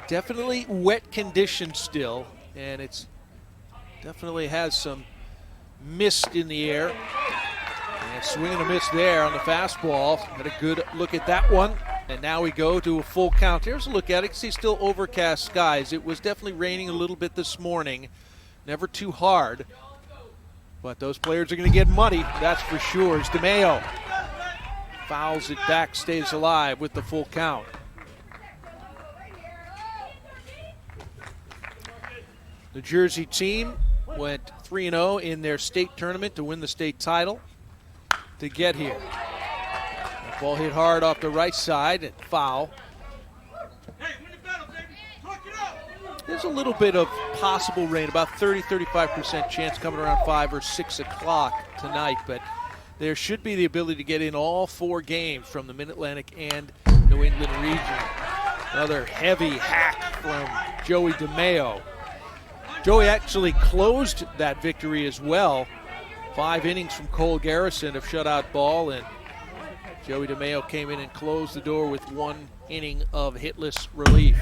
Definitely wet conditions still, and it's definitely has some mist in the air. And swing and a miss there on the fastball. Had a good look at that one. And now we go to a full count. Here's a look at it. You can see still overcast skies. It was definitely raining a little bit this morning. Never too hard. But those players are going to get muddy, that's for sure. As DeMayo fouls it back, stays alive with the full count. The Jersey team went 3-0 in their state tournament to win the state title to get here. That ball hit hard off the right side and foul. There's a little bit of possible rain, about 30-35% chance coming around 5 or 6 o'clock tonight, but there should be the ability to get in all 4 games from the Mid-Atlantic and New England region. Another heavy hack from Joey DeMayo. Joey actually closed that victory as well. 5 innings from Cole Garrison of shutout ball, and Joey DeMayo came in and closed the door with 1 inning of hitless relief.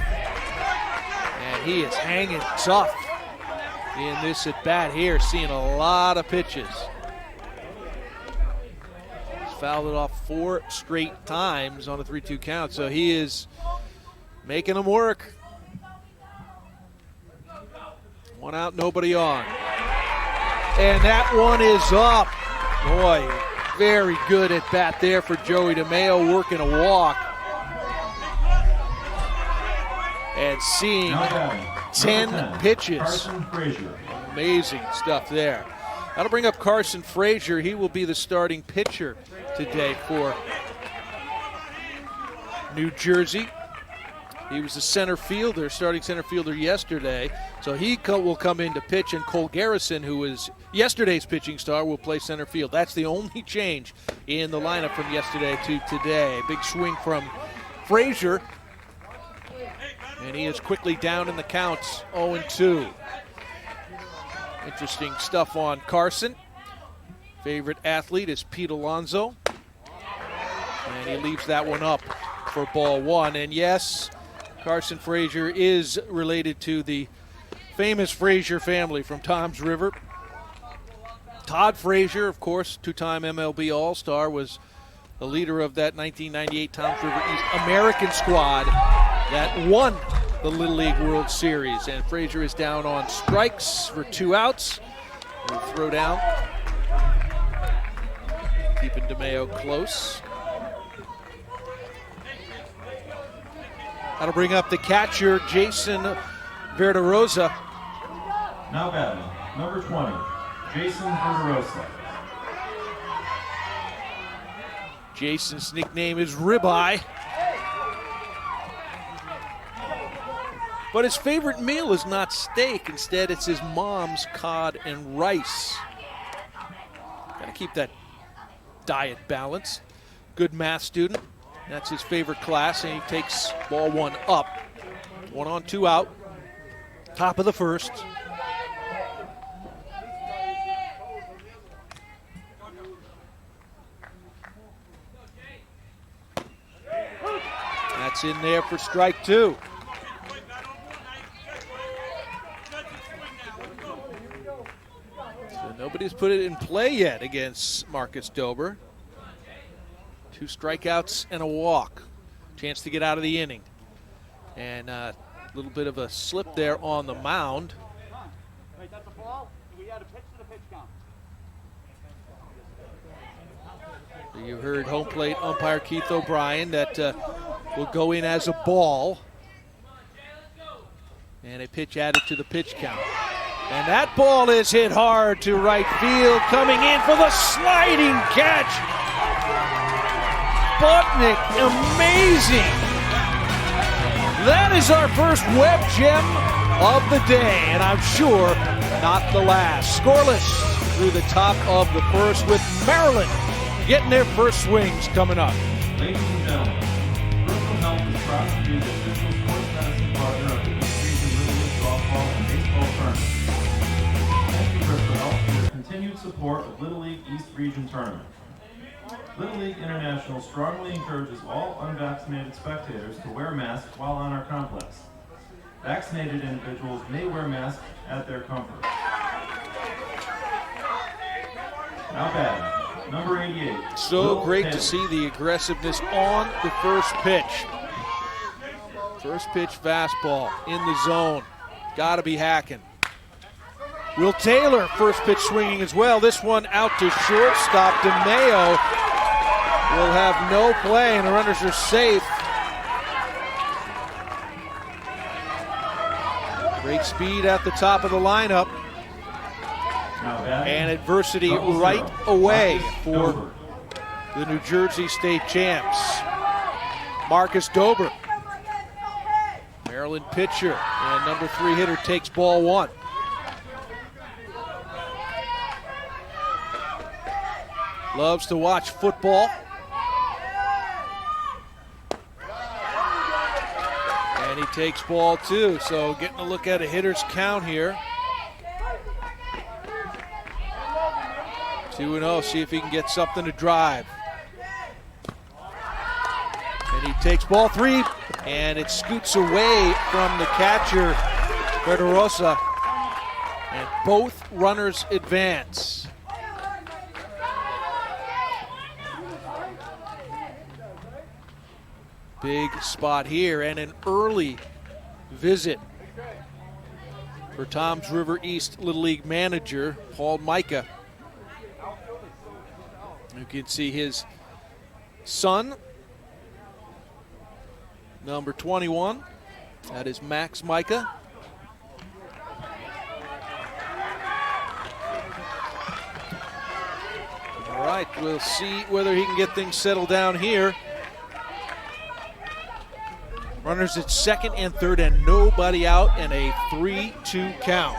And he is hanging tough in this at-bat here, seeing a lot of pitches. He's fouled it off 4 straight times on a 3-2 count, so he is making them work. 1 out, nobody on. And that one is up. Boy, very good at bat there for Joey DeMayo, working a walk. And seeing 10 pitches. Amazing stuff there. That'll bring up Carson Frazier. He will be the starting pitcher today for New Jersey. He was the center fielder, starting center fielder yesterday. So he will come in to pitch, and Cole Garrison, who was yesterday's pitching star, will play center field. That's the only change in the lineup from yesterday to today. Big swing from Frazier. And he is quickly down in the counts, 0-2. Interesting stuff on Carson. Favorite athlete is Pete Alonso. And he leaves that one up for ball 1. And yes, Carson Frazier is related to the famous Frazier family from Toms River. Todd Frazier, of course, 2-time MLB All-Star, was the leader of that 1998 Toms River East American squad that won the Little League World Series. And Frazier is down on strikes for 2 outs. We'll throw down. Keeping DeMayo close. That'll bring up the catcher, Jason Verderosa. Now batting, number 20, Jason Verderosa. Jason's nickname is Ribeye. But his favorite meal is not steak. Instead, it's his mom's cod and rice. Gotta keep that diet balanced. Good math student. That's his favorite class, and he takes ball 1 up. 1 on, 2 out. Top of the first. That's in there for strike 2. So nobody's put it in play yet against Marcus Dober. 2 strikeouts and a walk. Chance to get out of the inning. And a little bit of a slip there on the mound. Wait, that's a ball? We had a pitch to the pitch count. You heard home plate umpire Keith O'Brien that will go in as a ball. And a pitch added to the pitch count. And that ball is hit hard to right field. Coming in for the sliding catch. Butnick, amazing. That is our first web gem of the day, and I'm sure not the last. Scoreless through the top of the first with Maryland getting their first swings coming up. Ladies and gentlemen, Bristol Health is proud to be the official sports medicine partner of the East Region Little League softball and baseball tournament. Thank you, Bristol Health, for your continued support of Little League East Region Tournament. Little League International strongly encourages all unvaccinated spectators to wear masks while on our complex. Vaccinated individuals may wear masks at their comfort. Now batting, number 88. So Will great Taylor. to see the aggressiveness on the first pitch. First pitch fastball in the zone. Got to be hacking. Will Taylor, first pitch swinging as well. This one out to shortstop. DeMayo will have no play, and the runners are safe. Great speed at the top of the lineup. Now batting, And adversity double right zero. away Marcus for Dober. the New Jersey State champs. Marcus Dober, Maryland pitcher, and number 3 hitter takes ball 1. Loves to watch football. And he takes ball 2, so getting a look at a hitter's count here. 2-0, see if he can get something to drive. And he takes ball 3, and it scoots away from the catcher, Federosa, and both runners advance. Big spot here, and an early visit for Toms River East Little League manager, Paul Micah. You can see his son, number 21. That is Max Micah. All right, we'll see whether he can get things settled down here. Runners at second and third and nobody out, and a 3-2 count.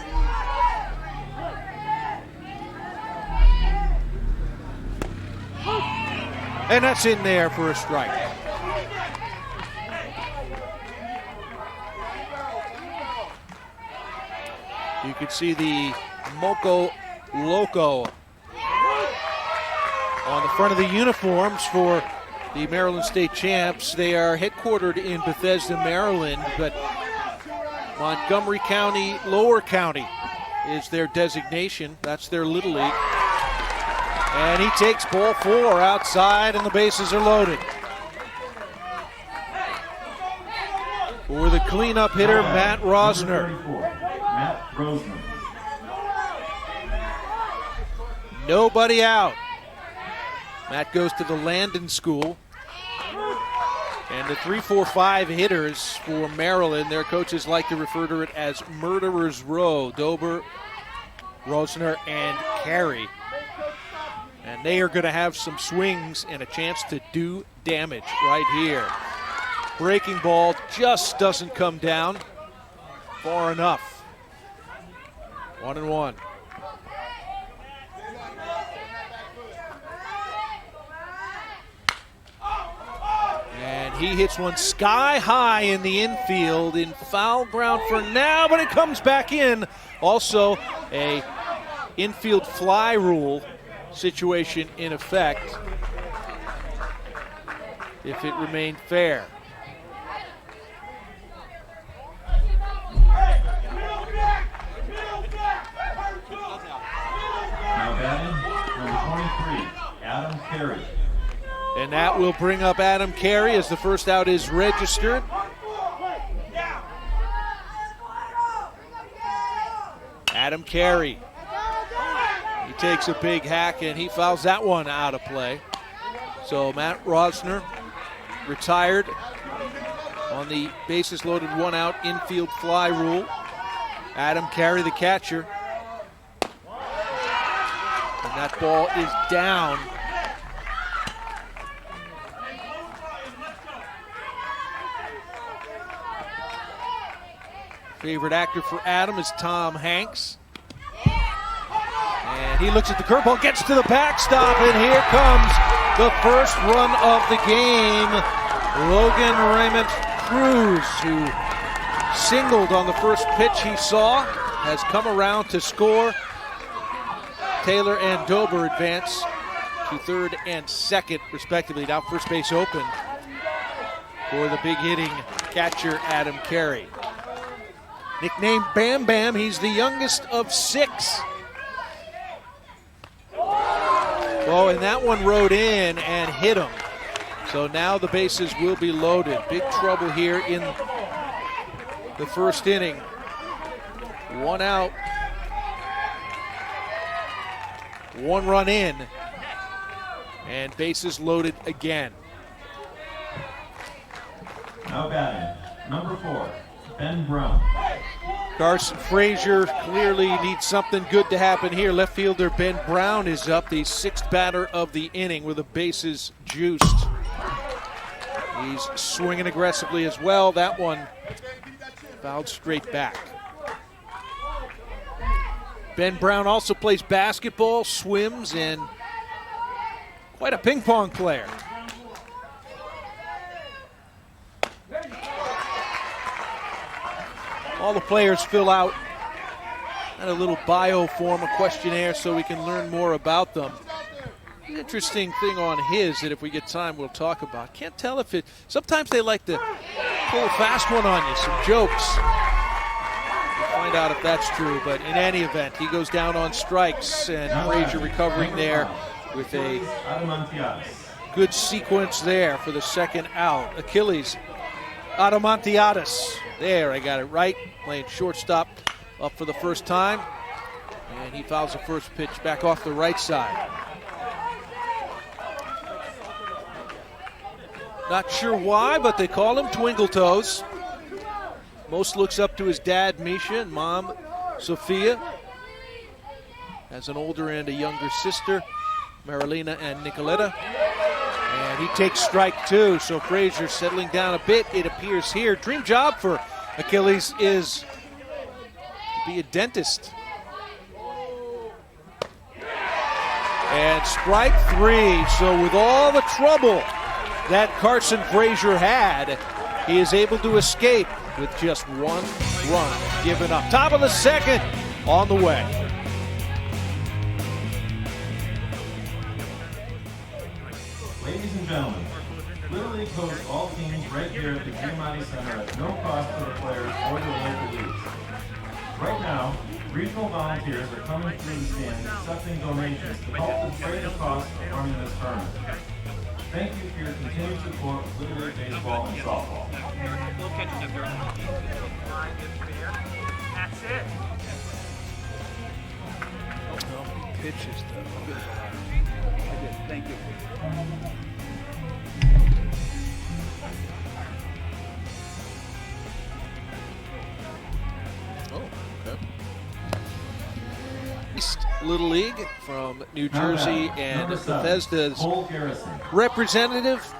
And that's in there for a strike. You can see the Moco Loco on the front of the uniforms for the Maryland State champs. They are headquartered in Bethesda, Maryland, but Montgomery County, Lower County is their designation. That's their Little League. And he takes ball 4 outside, and the bases are loaded. For the cleanup hitter, Matt Rosner. Number 34, Matt Rosner. Nobody out. Matt goes to the Landon School. And the 3-4-5 hitters for Maryland, their coaches like to refer to it as Murderer's Row. Dober, Rosner, and Carey. And they are going to have some swings and a chance to do damage right here. Breaking ball just doesn't come down far enough. 1-1. And he hits one sky high in the infield in foul ground for now, but it comes back in. Also a infield fly rule situation in effect if it remained fair. Now batting, number 23, Adam Carey. And that will bring up Adam Carey as the first out is registered. Adam Carey. He takes a big hack and he fouls that one out of play. So Matt Rosner retired on the bases loaded 1 out infield fly rule. Adam Carey, the catcher. And that ball is down. Favorite actor for Adam is Tom Hanks. And he looks at the curveball, gets to the backstop, and here comes the first run of the game. Logan Raymond Cruz, who singled on the first pitch he saw, has come around to score. Taylor and Dober advance to third and second, respectively. Now first base open for the big hitting catcher, Adam Carey. Nicknamed Bam Bam, he's the youngest of 6. Oh, and that one rode in and hit him. So now the bases will be loaded. Big trouble here in the first inning. 1 out. 1 run in. And bases loaded again. Now batting, number 4, Ben Brown. Carson Frazier clearly needs something good to happen here. Left fielder Ben Brown is up, the 6th batter of the inning with the bases juiced. He's swinging aggressively as well. That one fouled straight back. Ben Brown also plays basketball, swims, and quite a ping pong player. All the players fill out a little bio form, a questionnaire, so we can learn more about them. The interesting thing on his that if we get time we'll talk about. Can't tell if it, sometimes they like to pull a fast one on you, some jokes. We'll find out if that's true, but in any event, he goes down on strikes, and Frazier recovering there with a good sequence there for the second out. Achilles Adamantiadis. There, I got it right. Playing shortstop up for the first time. And he fouls the first pitch back off the right side. Not sure why, but they call him Twinkle Toes. Most looks up to his dad, Misha, and mom, Sophia. Has an older and a younger sister, Marilena and Nicoletta. And he takes strike 2, so Frazier settling down a bit, it appears here. Dream job for Achilles is to be a dentist. And strike 3, so with all the trouble that Carson Frazier had, he is able to escape with just 1 run given up. Top of the second on the way. Ladies and gentlemen, Little League hosts all teams right here at the Giamatti Center at no cost to the players or the local leagues. Right now, regional volunteers are coming through the stands accepting donations to help defray the cost of running this tournament. Thank you for your continued support of Little League baseball and softball. That's it. How many pitches, though? I did. Thank you. Oh, okay. East Little League from New Jersey and Bethesda's representative,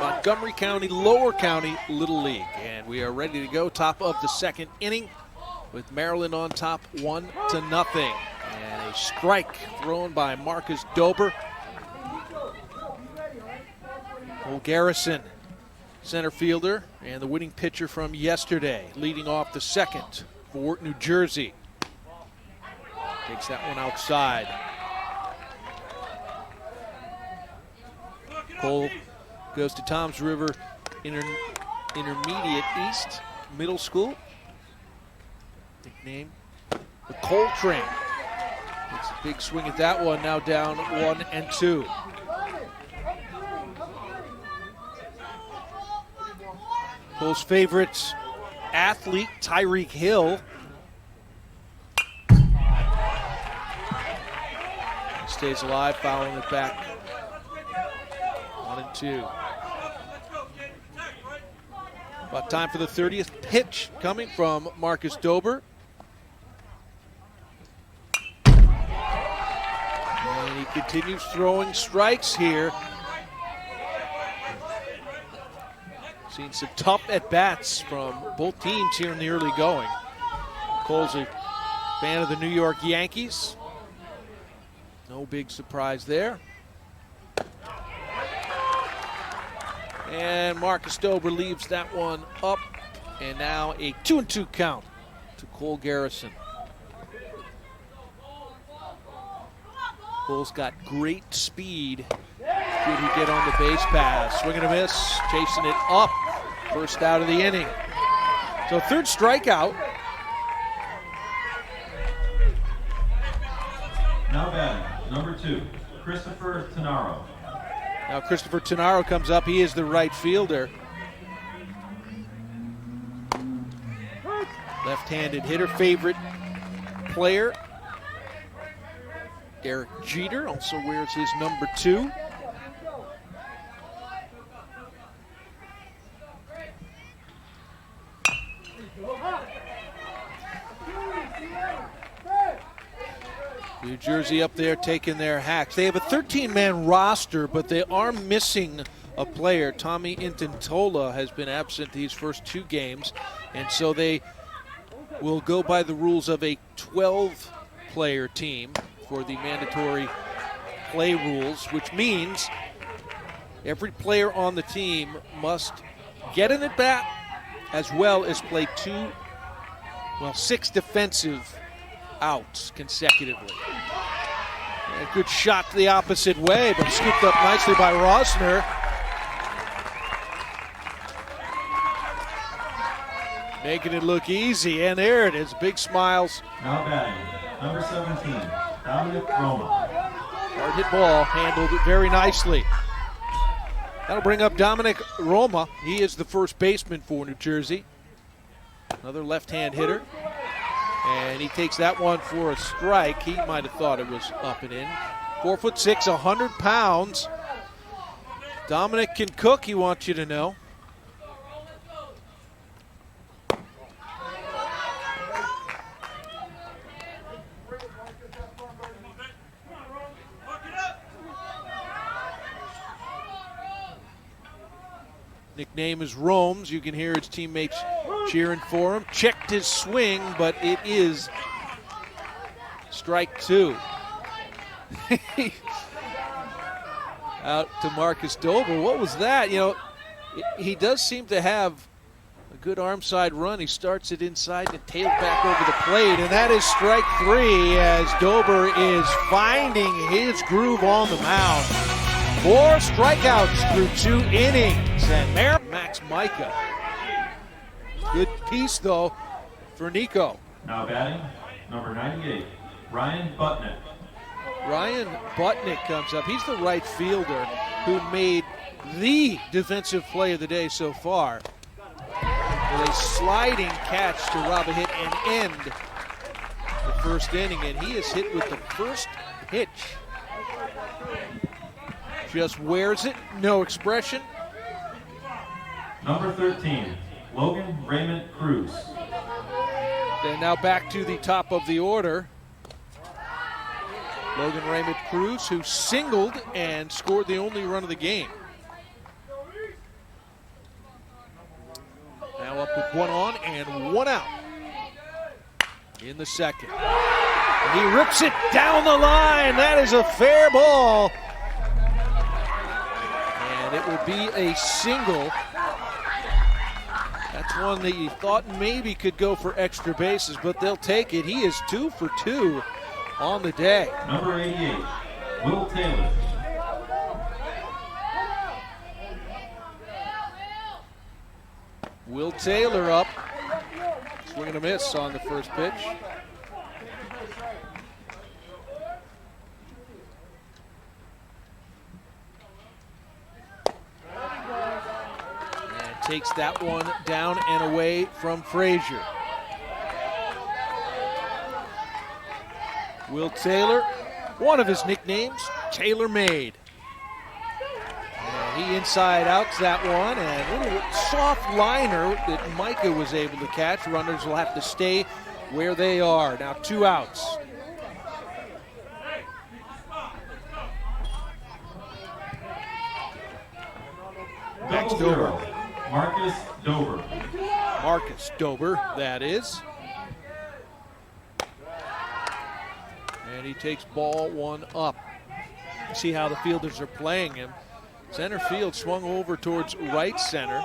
Montgomery County, Lower County Little League. And we are ready to go. Top of the second inning with Maryland on top 1-0. And a strike thrown by Marcus Dober. Cole Garrison, center fielder, and the winning pitcher from yesterday, leading off the second for New Jersey. Takes that one outside. Cole goes to Toms River Intermediate East Middle School. Nickname the Cole Train. It's a big swing at that one, now down 1-2. Cole's favorite athlete, Tyreek Hill. Stays alive, fouling it back. 1-2. About time for the 30th pitch coming from Marcus Dober. And he continues throwing strikes here. Seen some tough at-bats from both teams here in the early going. Cole's a fan of the New York Yankees. No big surprise there. And Marcus Dober leaves that one up. And now a 2-2 count to Cole Garrison. Cole's got great speed. Did he get on the base pass? Swing and a miss, chasing it up. First out of the inning. So third strikeout Now batting, number 2, Christopher Tenaro. Now Christopher Tenaro comes up. He is the right fielder. Left-handed hitter, favorite player. Derek Jeter also wears his number 2. New Jersey up there taking their hacks. They have a 13-man roster, but they are missing a player. Tommy Intantola has been absent these first 2 games, and so they will go by the rules of a 12-player team for the mandatory play rules, which means every player on the team must get an at-bat as well as play 6 defensive outs consecutively. A good shot the opposite way, but scooped up nicely by Rosner. Making it look easy, and there it is. Big smiles. Now batting, number 17, Dominic Roma. Hard hit ball, handled it very nicely. That'll bring up Dominic Roma. He is the first baseman for New Jersey. Another left-hand hitter. And he takes that one for a strike. He might have thought it was up and in. 4'6", 100 pounds. Dominic can cook, he wants you to know. Nickname is Romes. You can hear his teammates cheering for him. Checked his swing, but it is strike 2. Out to Marcus Dober. What was that? You know, he does seem to have a good arm side run. He starts it inside and tails back over the plate, and that is strike 3 as Dober is finding his groove on the mound. 4 strikeouts through 2 innings, and there Max Micah. Good piece, though, for Nico. Now batting, number 98, Ryan Butnick. Ryan Butnick comes up. He's the right fielder who made the defensive play of the day so far. With a sliding catch to rob a hit and end the first inning, and he is hit with the first pitch. Just wears it, no expression. Number 13, Logan Raymond Cruz. Then now back to the top of the order. Logan Raymond Cruz, who singled and scored the only run of the game. Now up with 1 on and 1 out in the second. And he rips it down the line. That is a fair ball. And it will be a single. That's one that you thought maybe could go for extra bases, but they'll take it. He is 2 for 2 on the day. Number 88, Will Taylor. Will Taylor up. Swing and a miss on the first pitch. And takes that one down and away from Frazier. Will Taylor, one of his nicknames, Taylor Made. And he inside outs that one, and a little soft liner that Micah was able to catch. Runners will have to stay where they are. Now 2 outs. Next Dober. Marcus Dober. Marcus Dober, that is. And he takes ball 1 up. See how the fielders are playing him. Center field swung over towards right center.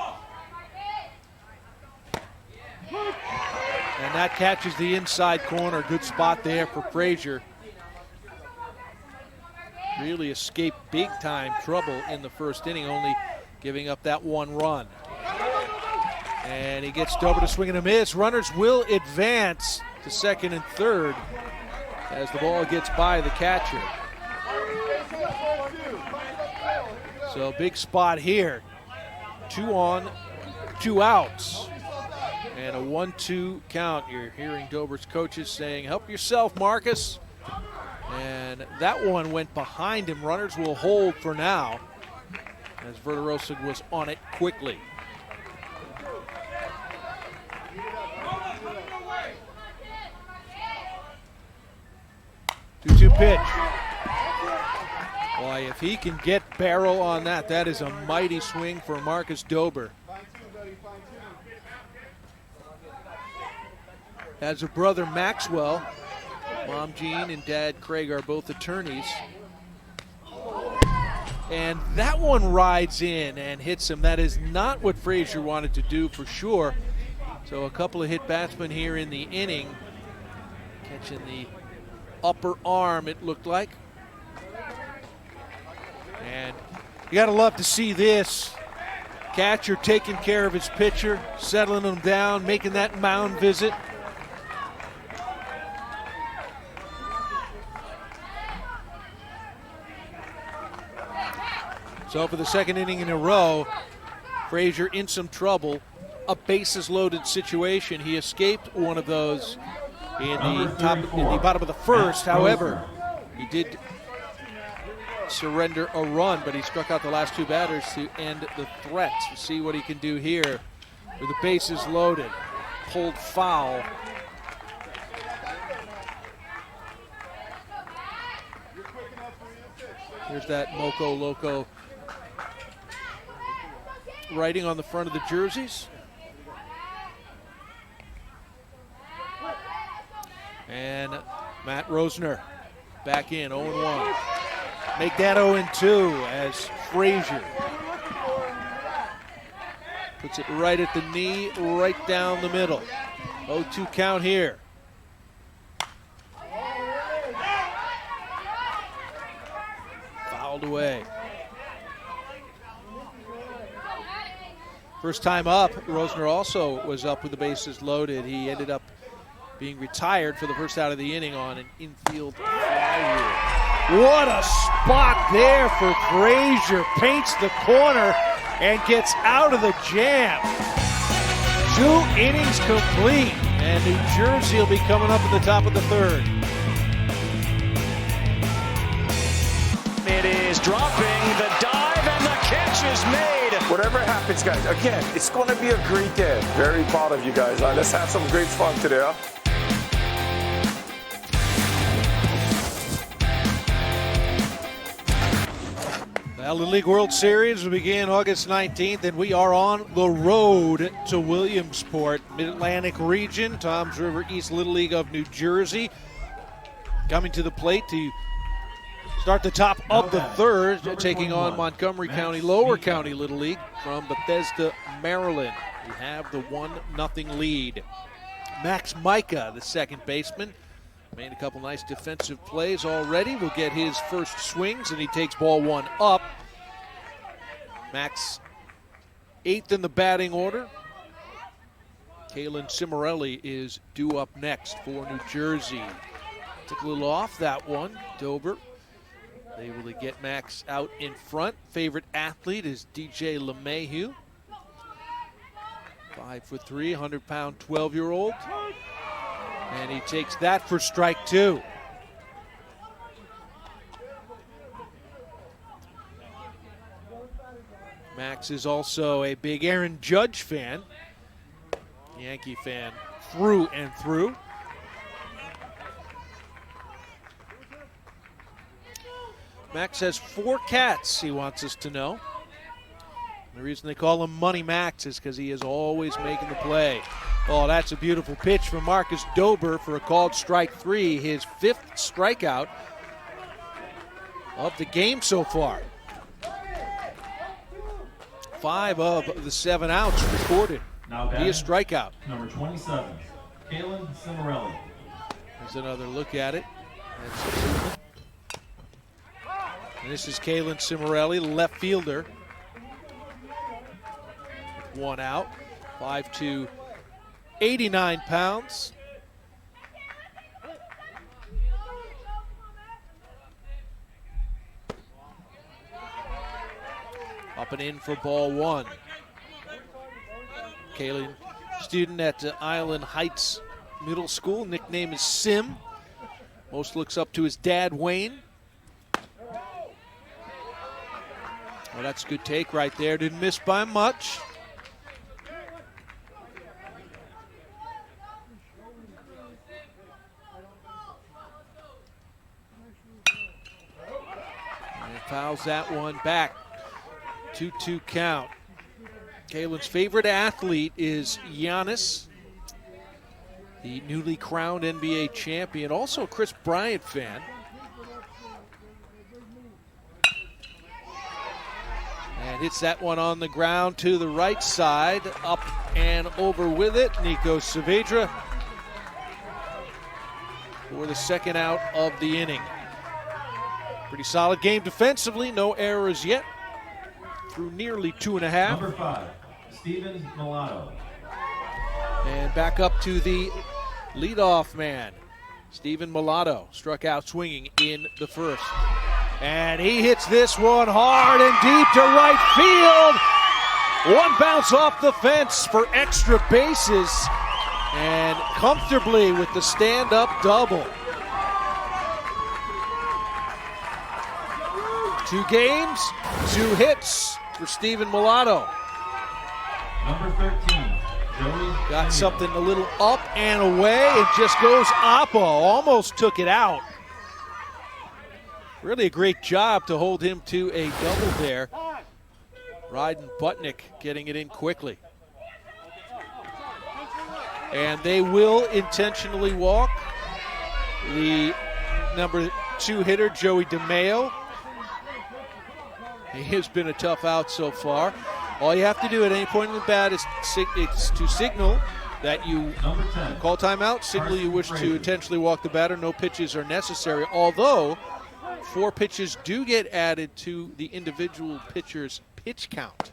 And that catches the inside corner. Good spot there for Frazier. Really escaped big time trouble in the first inning, only giving up that 1 run. And he gets Dober to swing and a miss. Runners will advance to second and third. as the ball gets by the catcher. So big spot here. 2 on, 2 outs. And a 1-2 count. You're hearing Dober's coaches saying, help yourself, Marcus. And that one went behind him. Runners will hold for now, as Verderosa was on it quickly. Two-two pitch. Boy, if he can get barrel on that, that is a mighty swing for Marcus Dober. Has a brother, Maxwell. Mom Jean and Dad Craig are both attorneys. And that one rides in and hits him. That is not what Frazier wanted to do for sure. So a couple of hit batsmen here in the inning. Catching the upper arm, it looked like. And you gotta love to see this. Catcher taking care of his pitcher, settling him down, making that mound visit. So for the second inning in a row, Frazier in some trouble. A bases loaded situation. He escaped one of those in the bottom of the first. However, he did surrender a run, but he struck out the last 2 batters to end the threats. We'll see what he can do here with the bases loaded. Pulled foul. Here's that Moco Loco writing on the front of the jerseys. And Matt Rosner back in, 0-1. Make that 0-2 as Frazier puts it right at the knee, right down the middle. 0-2 count here. Fouled away. First time up, Rosner also was up with the bases loaded. He ended up being retired for the first out of the inning on an infield fly rule. What a spot there for Frazier. Paints the corner and gets out of the jam. 2 innings complete, and New Jersey will be coming up at the top of the 3rd. It is dropping, the dive, and the catch is made. Whatever happens, guys, again, it's going to be a great day. Very proud of you guys. Let's have some great fun today. Huh? Well, the League World Series will begin August 19th, and we are on the road to Williamsport, Mid-Atlantic region, Toms River East Little League of New Jersey. Coming to the plate to start the top of the 3rd, taking on Montgomery County, Lower County Little League from Bethesda, Maryland. We have the 1-0 lead. Max Micah, the second baseman, made a couple nice defensive plays already. Will get his first swings, and he takes ball 1 up. Max 8th in the batting order. Kalen Cimarelli is due up next for New Jersey. Took a little off that one, Dober. Able to get Max out in front. Favorite athlete is DJ LeMahieu. 5'3", 100-pound, 12-year-old. And he takes that for strike 2. Max is also a big Aaron Judge fan. Yankee fan through and through. Max has 4 cats, he wants us to know. The reason they call him Money Max is because he is always making the play. Oh, that's a beautiful pitch from Marcus Dober for a called strike 3, his 5th strikeout of the game so far. 5 of the 7 outs recorded via strikeout. Number 27, Kalen Cimarelli. There's another look at it. And this is Kalen Cimarelli, left fielder. 1 out, 5'2", 89 pounds. Up and in for ball one. Kalen, student at Island Heights Middle School. Nickname is Sim. Most looks up to his dad, Wayne. Well, that's a good take right there. Didn't miss by much. And fouls that one back. 2-2 count. Kalen's favorite athlete is Giannis, the newly crowned NBA champion, also a Chris Bryant fan. And hits that one on the ground to the right side, up and over with it. Nico Saavedra for the second out of the inning. Pretty solid game defensively, no errors yet through nearly 2.5. Number 5, Steven Mulatto. And back up to the leadoff man, Steven Mulatto, struck out swinging in the first. And he hits this one hard and deep to right field. One bounce off the fence for extra bases and comfortably with the stand-up double. 2 games, 2 hits for Steven Mulatto. Number 13, Joey. Got something a little up and away and just goes oppo. Almost took it out. Really a great job to hold him to a double there. Ryden Butnick getting it in quickly. And they will intentionally walk the number 2 hitter, Joey DeMeo. He has been a tough out so far. All you have to do at any point in the bat is to signal that you call timeout, signal you wish to intentionally walk the batter. No pitches are necessary, although 4 pitches do get added to the individual pitcher's pitch count.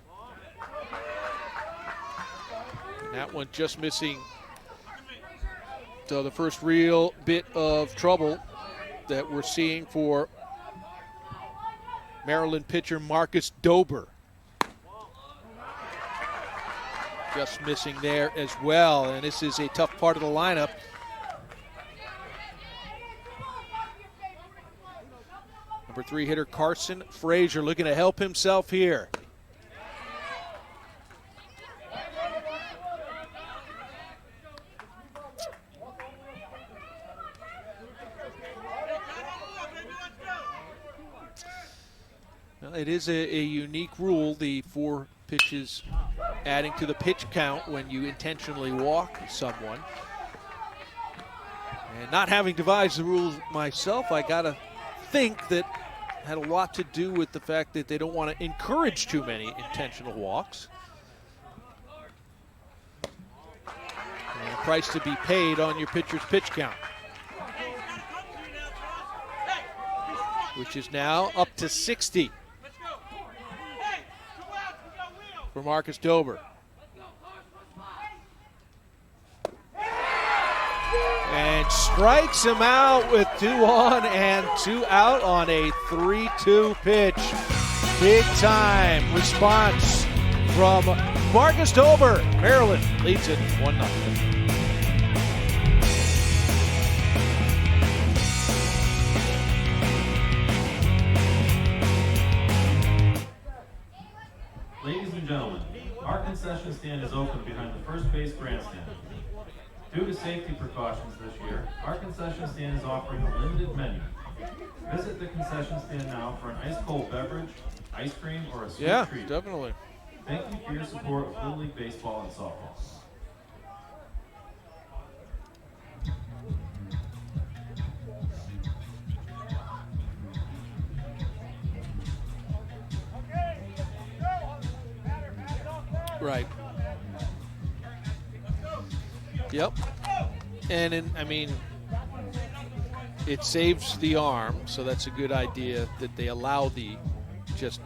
And that one just missing. So the first real bit of trouble that we're seeing for Maryland pitcher Marcus Dober. Just missing there as well, and this is a tough part of the lineup. Number 3 hitter Carson Frazier looking to help himself here. Well, it is a unique rule, the 4 pitches adding to the pitch count when you intentionally walk someone. And not having devised the rules myself, I gotta think that had a lot to do with the fact that they don't want to encourage too many intentional walks. And a price to be paid on your pitcher's pitch count, which is now up to 60 for Marcus Dober. And strikes him out with 2 on and 2 out on a 3-2 pitch. Big time response from Marcus Dober. Maryland leads it 1-0. Ladies and gentlemen, our concession stand is open behind the first base grandstand. Due to safety precautions this year, our concession stand is offering a limited menu. Visit the concession stand now for an ice-cold beverage, ice cream, or a sweet treat. Yeah, definitely. Thank you for your support of Little League Baseball and Softball. Right. Yep. And it saves the arm, so that's a good idea that they allow the just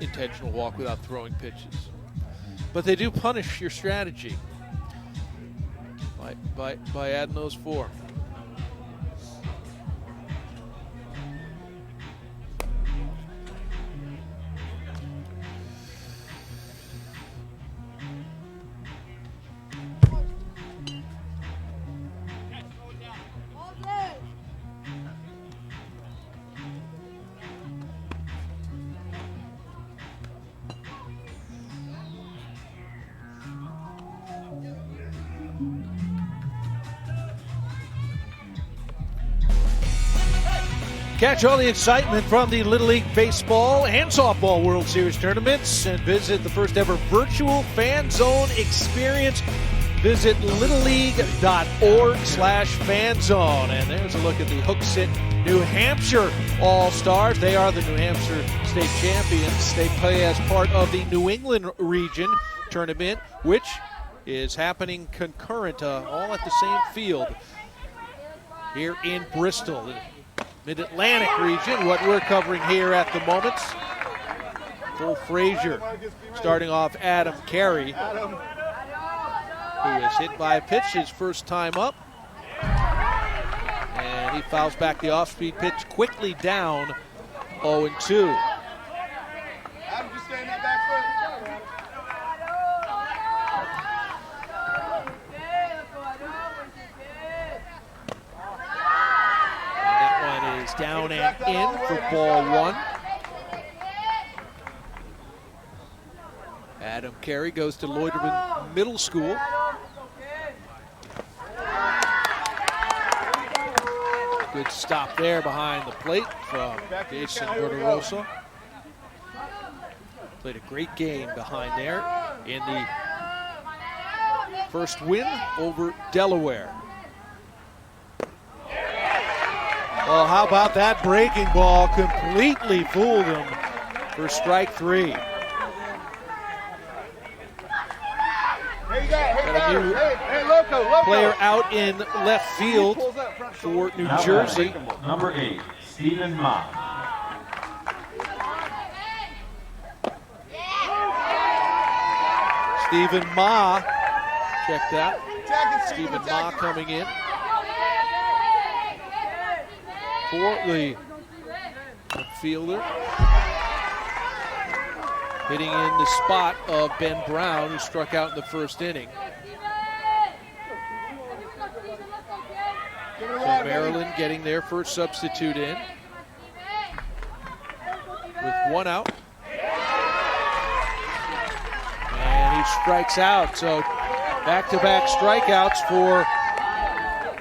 intentional walk without throwing pitches. But they do punish your strategy by adding those 4. Catch all the excitement from the Little League Baseball and Softball World Series tournaments and visit the first ever virtual fan zone experience. Visit littleleague.org/fanzone. And there's a look at the Hooksett New Hampshire All-Stars. They are the New Hampshire state champions. They play as part of the New England region tournament, which is happening concurrent, all at the same field here in Bristol, the Mid-Atlantic region, what we're covering here at the moment. Full Frazier starting off Adam Carey, who is hit by a pitch his first time up. And he fouls back the off-speed pitch quickly down, 0-2. Adam, just stay in that back foot. Is down and in for ball one. Adam Carey goes to Loiterman Middle School. Good stop there behind the plate from Jason Verderosa. Played a great game behind there in the first win over Delaware. Well, how about that breaking ball? Completely fooled him for strike three. Got a new player out in left field for New Jersey. Number 8, Stephen Ma. Stephen Ma, check that. Stephen Ma coming in for the fielder. Hitting in the spot of Ben Brown, who struck out in the first inning. So Maryland getting their first substitute in with one out. And he strikes out. So back-to-back strikeouts for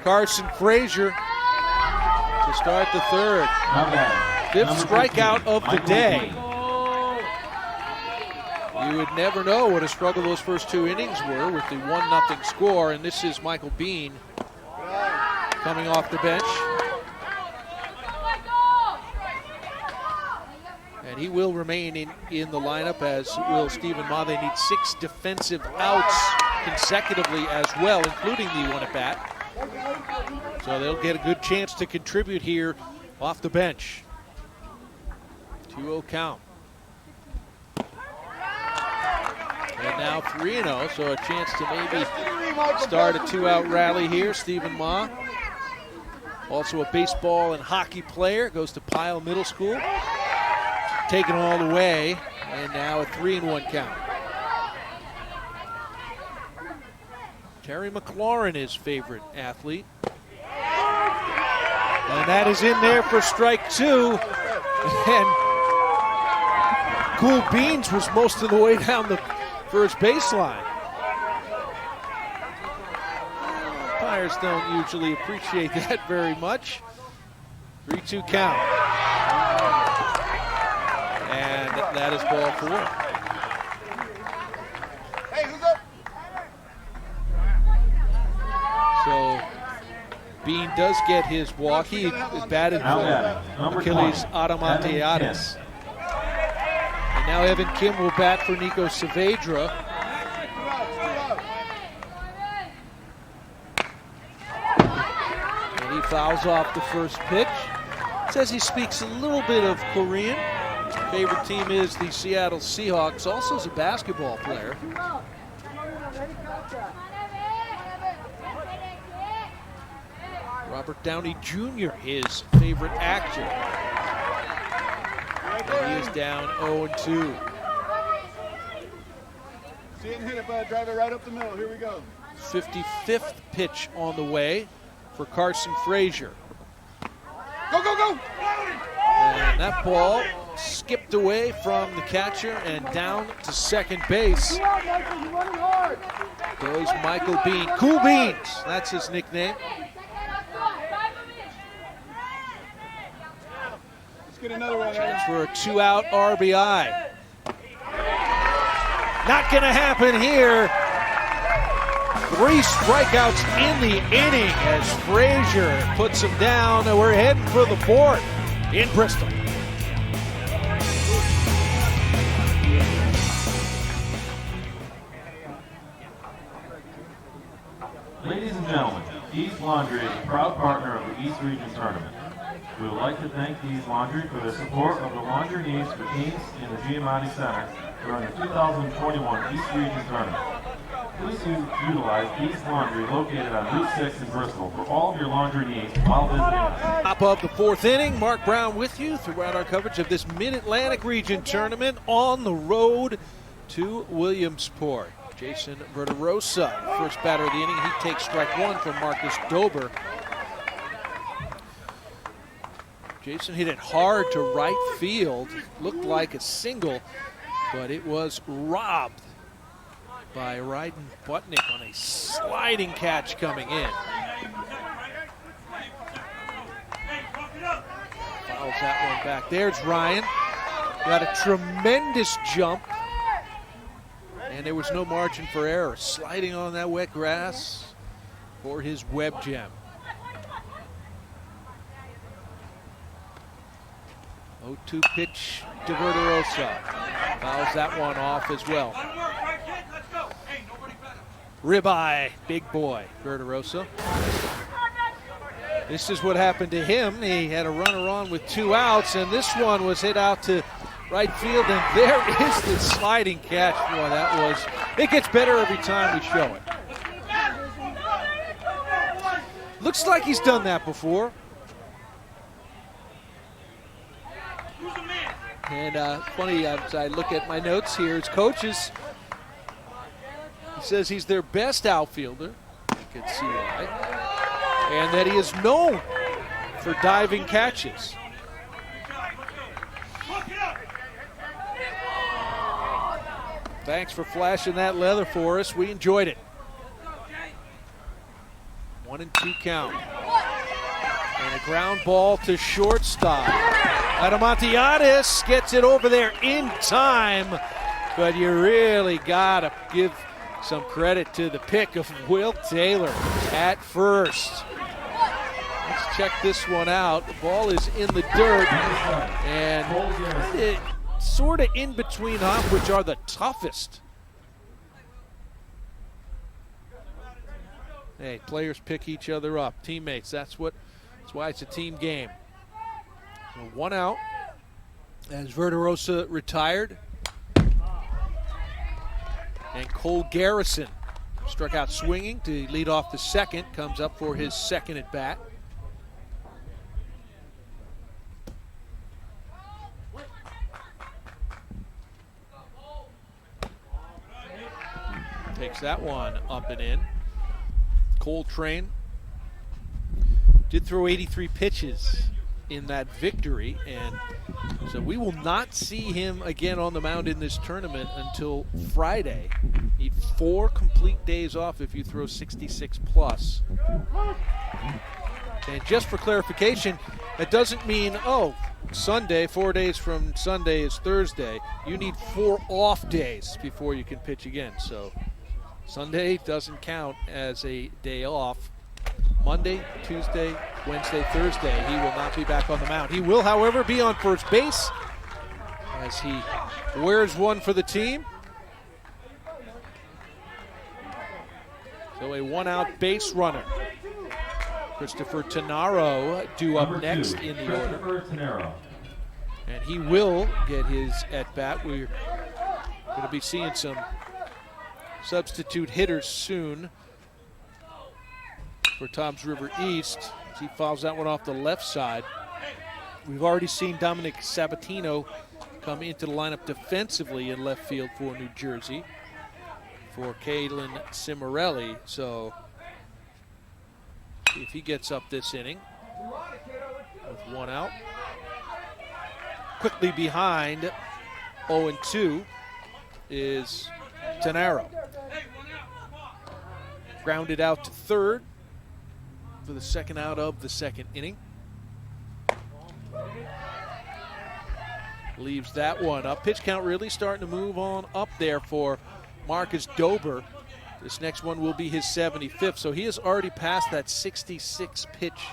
Carson Frazier to start the third. Fifth strikeout of the day. You would never know what a struggle those first two innings were with the 1-0 score. And this is Michael Bean coming off the bench. And he will remain in the lineup, as will Stephen Ma. They need 6 defensive outs consecutively as well, including the one at bat. So they'll get a good chance to contribute here off the bench. 2-0 count. And now 3-0, so a chance to maybe start a 2-out rally here. Stephen Ma, also a baseball and hockey player, goes to Pyle Middle School. Taken all the way, and now a 3-1 count. Terry McLaurin, his favorite athlete. And that is in there for strike 2. And Cool Beans was most of the way down the first baseline. Umpires don't usually appreciate that very much. 3-2 count. And that is ball 4. Hey, who's up? So Bean does get his walk. He batted for Achilles Adamantiadis. And now Evan Kim will bat for Nico Saavedra. And he fouls off the first pitch. Says he speaks a little bit of Korean. His favorite team is the Seattle Seahawks. Also is a basketball player. Robert Downey Jr., his favorite actor. And he is down 0-2. See him hit it, bud. Drive it right up the middle. Here we go. 55th pitch on the way for Carson Frazier. Go, go, go! And that ball skipped away from the catcher and down to second base. Goes Michael Bean. Cool Beans, that's his nickname. Chance for a 2-out RBI. Not going to happen here. 3 strikeouts in the inning as Frazier puts him down. We're heading for the 4th in Bristol. Ladies and gentlemen, East Laundry is a proud partner of the East Region Tournament. We would like to thank East Laundry for their support of the laundry needs for teams in the Giamatti Center during the 2021 East Region Tournament. Please utilize East Laundry located on Route 6 in Bristol for all of your laundry needs while visiting us. Top of the 4th inning, Mark Brown with you throughout our coverage of this Mid-Atlantic Region Tournament on the road to Williamsport. Jason Verderosa, first batter of the inning. He takes strike 1 from Marcus Dober. Jason hit it hard to right field. Looked like a single, but it was robbed by Ryden Butnick on a sliding catch coming in. Fouls that one back. There's Ryan. Got a tremendous jump. And there was no margin for error. Sliding on that wet grass for his web gem. 0-2 pitch to Verderosa. Fouls that one off as well. Ribeye, big boy, Verderosa. This is what happened to him. He had a runner on with 2 outs, and this one was hit out to right field, and there is the sliding catch. Boy, that was, it gets better every time we show it. Looks like he's done that before. And funny, as I look at my notes here, his coaches, he says he's their best outfielder. You can see why. And that he is known for diving catches. Thanks for flashing that leather for us. We enjoyed it. 1-2 count. And a ground ball to shortstop. Adamantiadis gets it over there in time, but you really got to give some credit to the pick of Will Taylor at first. Let's check this one out. The ball is in the dirt, and it sort of in between hop, which are the toughest. Hey, players pick each other up, teammates. That's why it's a team game. So 1 out as Verderosa retired. And Cole Garrison struck out swinging to lead off the 2nd. Comes up for his 2nd at bat. Takes that one up and in. Coltrane did throw 83 pitches in that victory, and so we will not see him again on the mound in this tournament until Friday. Need 4 complete days off if you throw 66 plus. And just for clarification, that doesn't mean, Sunday, 4 days from Sunday is Thursday. You need 4 off days before you can pitch again. So Sunday doesn't count as a day off. Monday, Tuesday, Wednesday, Thursday, he will not be back on the mound. He will, however, be on first base as he wears one for the team. So a 1-out base runner. Christopher Tannaro due up next in the order. And he will get his at-bat. We're going to be seeing some substitute hitters soon for Toms River East as he fouls that one off the left side. We've already seen Dominic Sabatino come into the lineup defensively in left field for New Jersey for Kalen Cimarelli. So see if he gets up this inning with 1 out. Quickly behind 0-2 is Tannaro. Grounded out to 3rd for the 2nd out of the 2nd inning. leaves that one up. Pitch count really starting to move on up there for Marcus Dober. This next one will be his 75th, so he has already passed that 66 pitch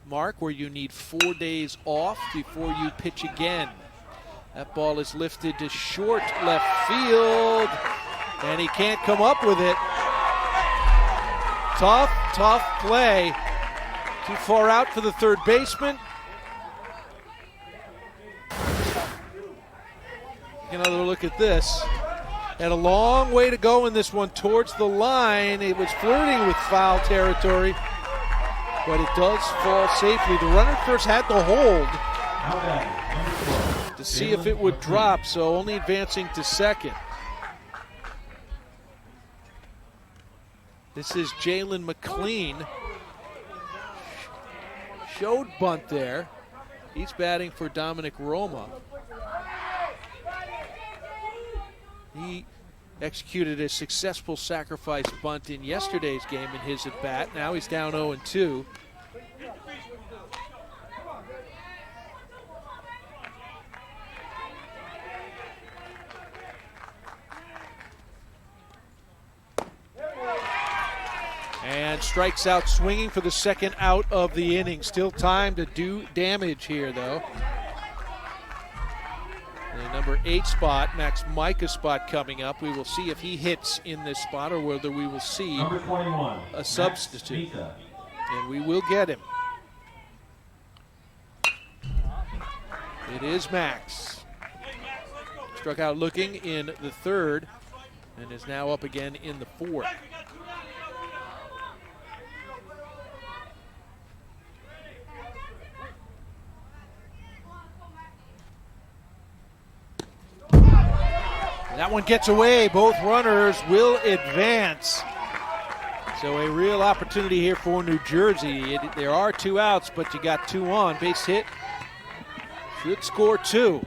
mark where you need 4 days off before you pitch again. That ball is lifted to short left field, and he can't come up with it. Tough play. Too far out for the third baseman. Another look at this. Had a long way to go in this one towards the line. It was flirting with foul territory, but it does fall safely. The runner first had to hold to see if it would drop, so only advancing to second. This is Jalen McLean. Showed bunt there. He's batting for Dominic Roma. He executed a successful sacrifice bunt in yesterday's game in his at-bat. Now he's down 0-2. And strikes out swinging for the second out of the inning. Still time to do damage here, though. The number 8 spot, Max Micah spot coming up. We will see if he hits in this spot or whether we will see Number 21, a substitute. Micah. And we will get him. It is Max. Struck out looking in the third and is now up again in the fourth. That one gets away. Both runners will advance. So a real opportunity here for New Jersey. There are 2 outs, but you got 2 on. Base hit. Should score 2.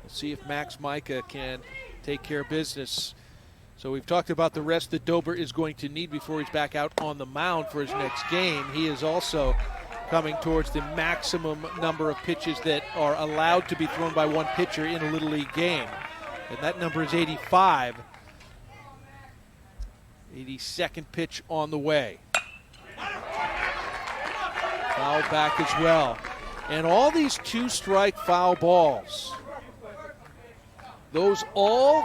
We'll see if Max Micah can take care of business. So we've talked about the rest that Dober is going to need before he's back out on the mound for his next game. He is also coming towards the maximum number of pitches that are allowed to be thrown by one pitcher in a Little League game. And that number is 85. 82nd pitch on the way. Foul back as well. And all these 2-strike foul balls, those all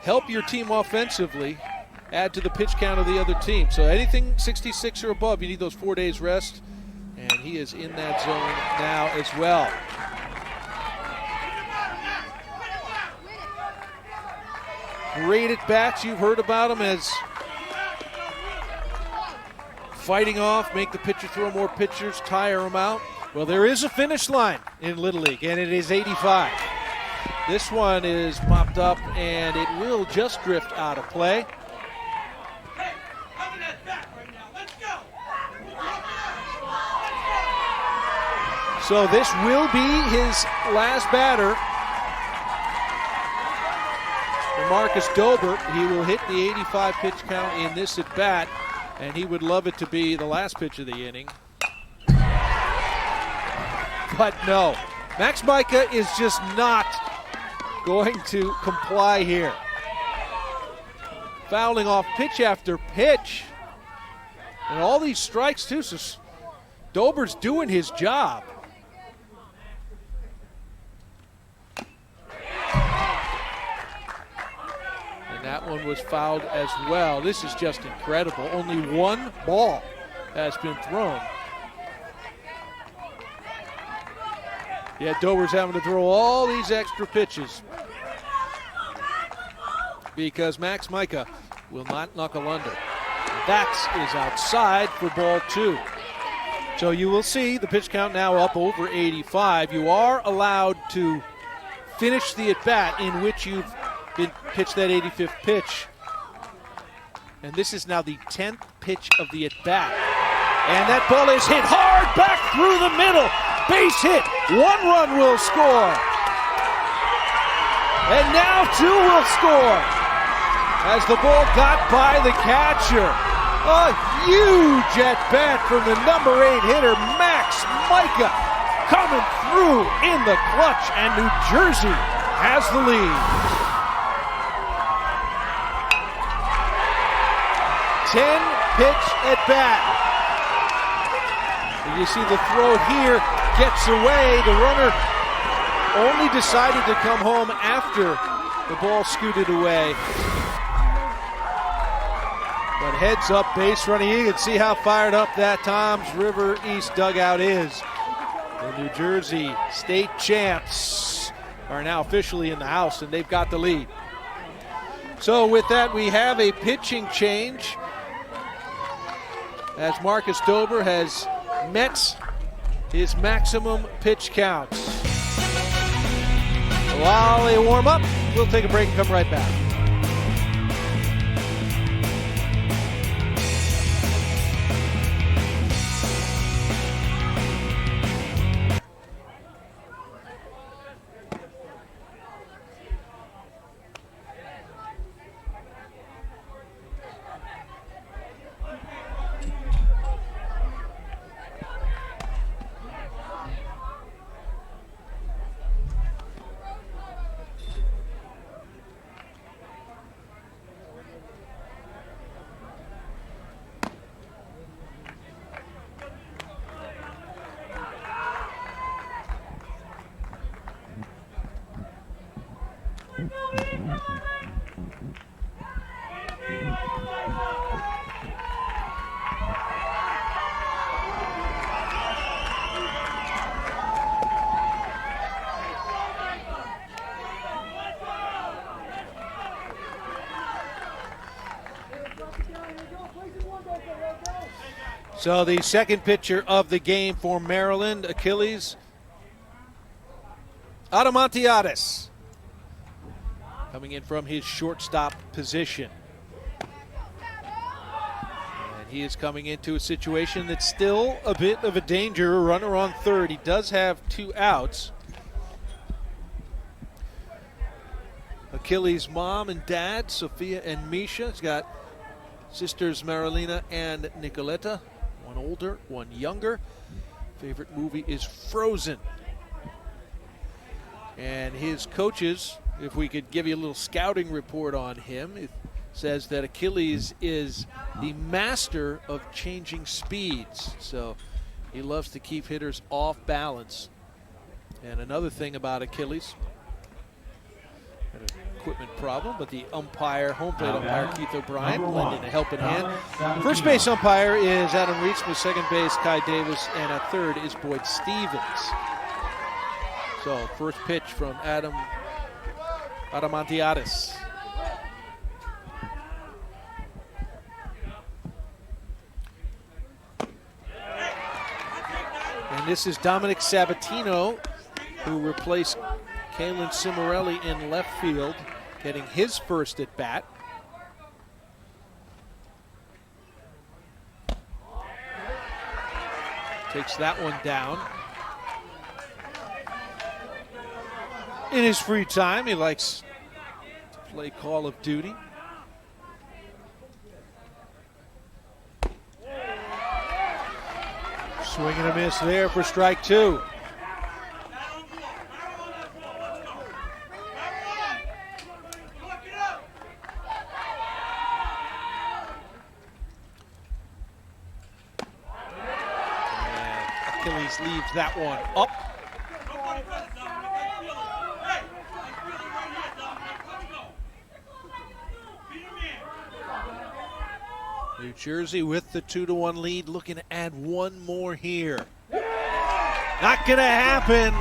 help your team offensively, add to the pitch count of the other team. So anything 66 or above, you need those 4 days rest. And he is in that zone now as well. Great at bats. You've heard about him as fighting off, make the pitcher throw more pitchers, tire him out. Well, there is a finish line in Little League, and it is 85. This one is popped up, and it will just drift out of play. So this will be his last batter for Marcus Dober. He will hit the 85 pitch count in this at bat, and he would love it to be the last pitch of the inning. But no, Max Micah is just not going to comply here. Fouling off pitch after pitch. And all these strikes too, so Dober's doing his job. That one was fouled as well. This is just incredible. Only 1 ball has been thrown. Yeah, Dober's having to throw all these extra pitches because Max Micah will not knuckle under. That is outside for ball 2. So you will see the pitch count now up over 85. You are allowed to finish the at-bat in which you've pitch that 85th pitch. And this is now the 10th pitch of the at-bat. And that ball is hit hard back through the middle. Base hit. 1 run will score. And now 2 will score. As the ball got by the catcher. A huge at-bat from the number 8 hitter, Max Micah, coming through in the clutch, and New Jersey has the lead. 10-pitch at-bat. You see the throw here, gets away. The runner only decided to come home after the ball scooted away. But heads up, base running. You can see how fired up that Toms River East dugout is. The New Jersey state champs are now officially in the house, and they've got the lead. So with that, we have a pitching change as Marcus Dober has met his maximum pitch count. While they warm up, we'll take a break and come right back. So the second pitcher of the game for Maryland, Achilles Adamantiadis, coming in from his shortstop position. And he is coming into a situation that's still a bit of a danger. A runner on third. He does have 2 outs. Achilles' mom and dad, Sophia and Misha. He's got sisters Marilena and Nicoletta. One older, one younger. Favorite movie is Frozen. And his coaches, if we could give you a little scouting report on him, it says that Achilles is the master of changing speeds. So he loves to keep hitters off balance. And another thing about Achilles, had an equipment problem, but the umpire, home plate umpire Keith O'Brien, lending a helping hand. First base umpire is Adam Reitsma, second base Kai Davis, and at third is Boyd Stevens. So first pitch from Adamantiadis. And this is Dominic Sabatino, who replaced Kalen Cimarelli in left field, getting his first at bat. Takes that one down. In his free time, he likes to play Call of Duty. Swing and a miss there for strike 2. Achilles leaves that one up. New Jersey with the 2-1 lead, looking to add one more here. Not gonna happen.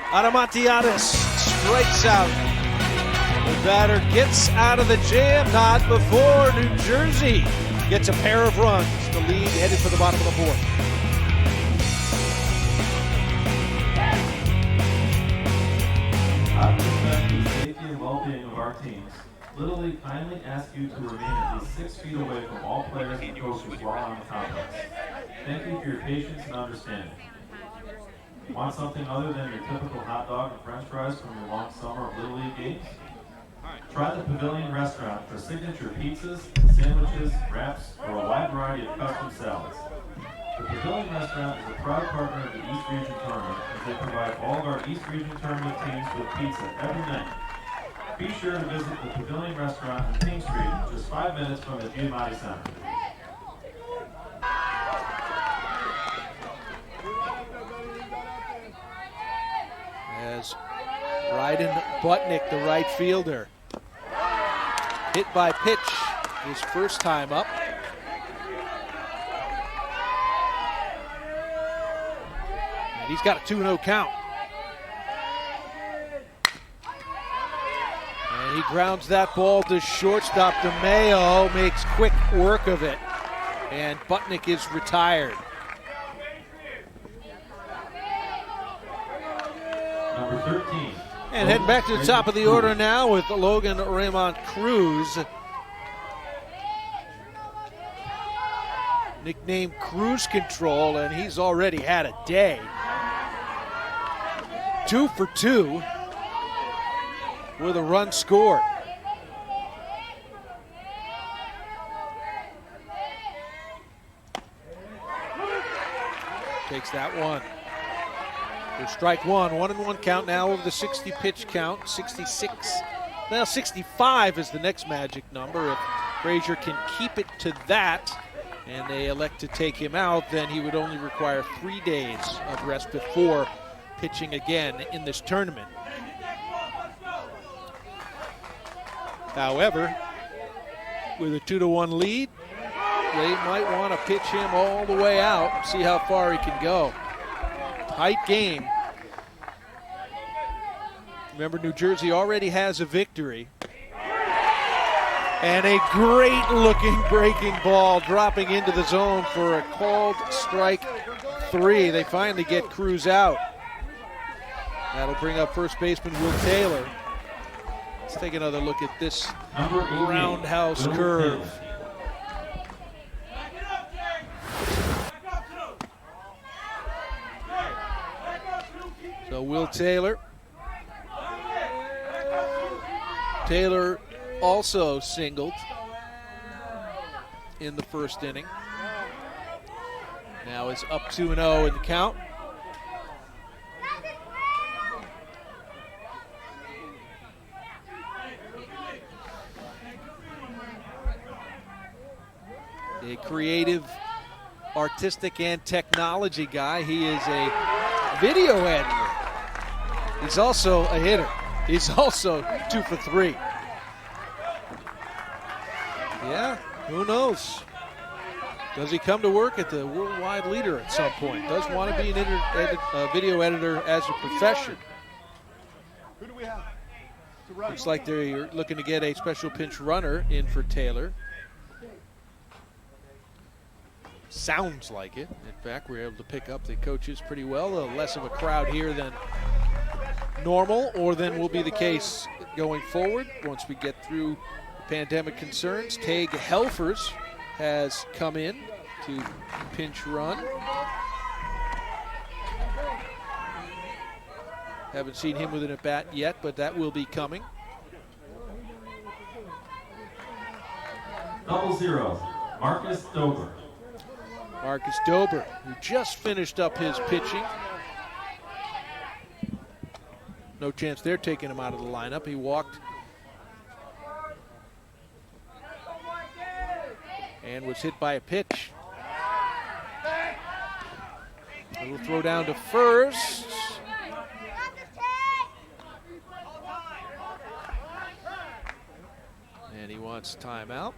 Adamantiadis strikes out. The batter gets out of the jam, not before New Jersey gets a pair of runs. The lead headed for the bottom of the 4th. Out of respect for the safety and well-being of our teams, Little League kindly asks you to remain at least 6 feet away from all players and coaches while on the complex. Thank you for your patience and understanding. Want something other than your typical hot dog and french fries from your long summer of Little League games? Try the Pavilion restaurant for signature pizzas, sandwiches, wraps, or a wide variety of custom salads. The Pavilion restaurant is a proud partner of the East Region Tournament as they provide all of our East Region Tournament teams with pizza every night. Be sure to visit the Pavilion restaurant on King Street, just 5 minutes from the Giamatti Center. As Bryden Butnick, the right fielder, hit by pitch his first time up. And he's got a 2-0 count. And he grounds that ball to shortstop. DeMayo makes quick work of it. And Butnick is retired. Number 13. And heading back to the top of the order now with Logan Raymond Cruz. Nicknamed Cruise Control, and he's already had a day. 2 for 2 with a run scored. Takes that one. For strike one, 1-1 count now over the 60 pitch count, 66. Now 65 is the next magic number. If Frazier can keep it to that and they elect to take him out, then he would only require 3 days of rest before pitching again in this tournament. However, with a 2-1 lead, they might want to pitch him all the way out and see how far he can go. Tight game. Remember, New Jersey already has a victory. And a great looking breaking ball dropping into the zone for a called strike 3. They finally get Cruz out. That'll bring up first baseman Will Taylor. Let's take another look at this roundhouse curve. So Will Taylor. Taylor also singled in the first inning. Now is up 2-0 in the count. A creative, artistic, and technology guy. He is a video editor. He's also a hitter. He's also 2 for 3. Yeah, who knows? Does he come to work at the worldwide leader at some point? Does want to be a video editor as a profession. Who do we have? Looks like they're looking to get a special pinch runner in for Taylor. Sounds like it. In fact, we were able to pick up the coaches pretty well. Less of a crowd here than normal, or than will be the case going forward once we get through pandemic concerns. Tage Helfers has come in to pinch run. Haven't seen him with an at-bat yet, but that will be coming. 0-0, Marcus Dober. Marcus Dober, who just finished up his pitching. No chance they're taking him out of the lineup. He walked and was hit by a pitch. A little throw down to first. And he wants timeout.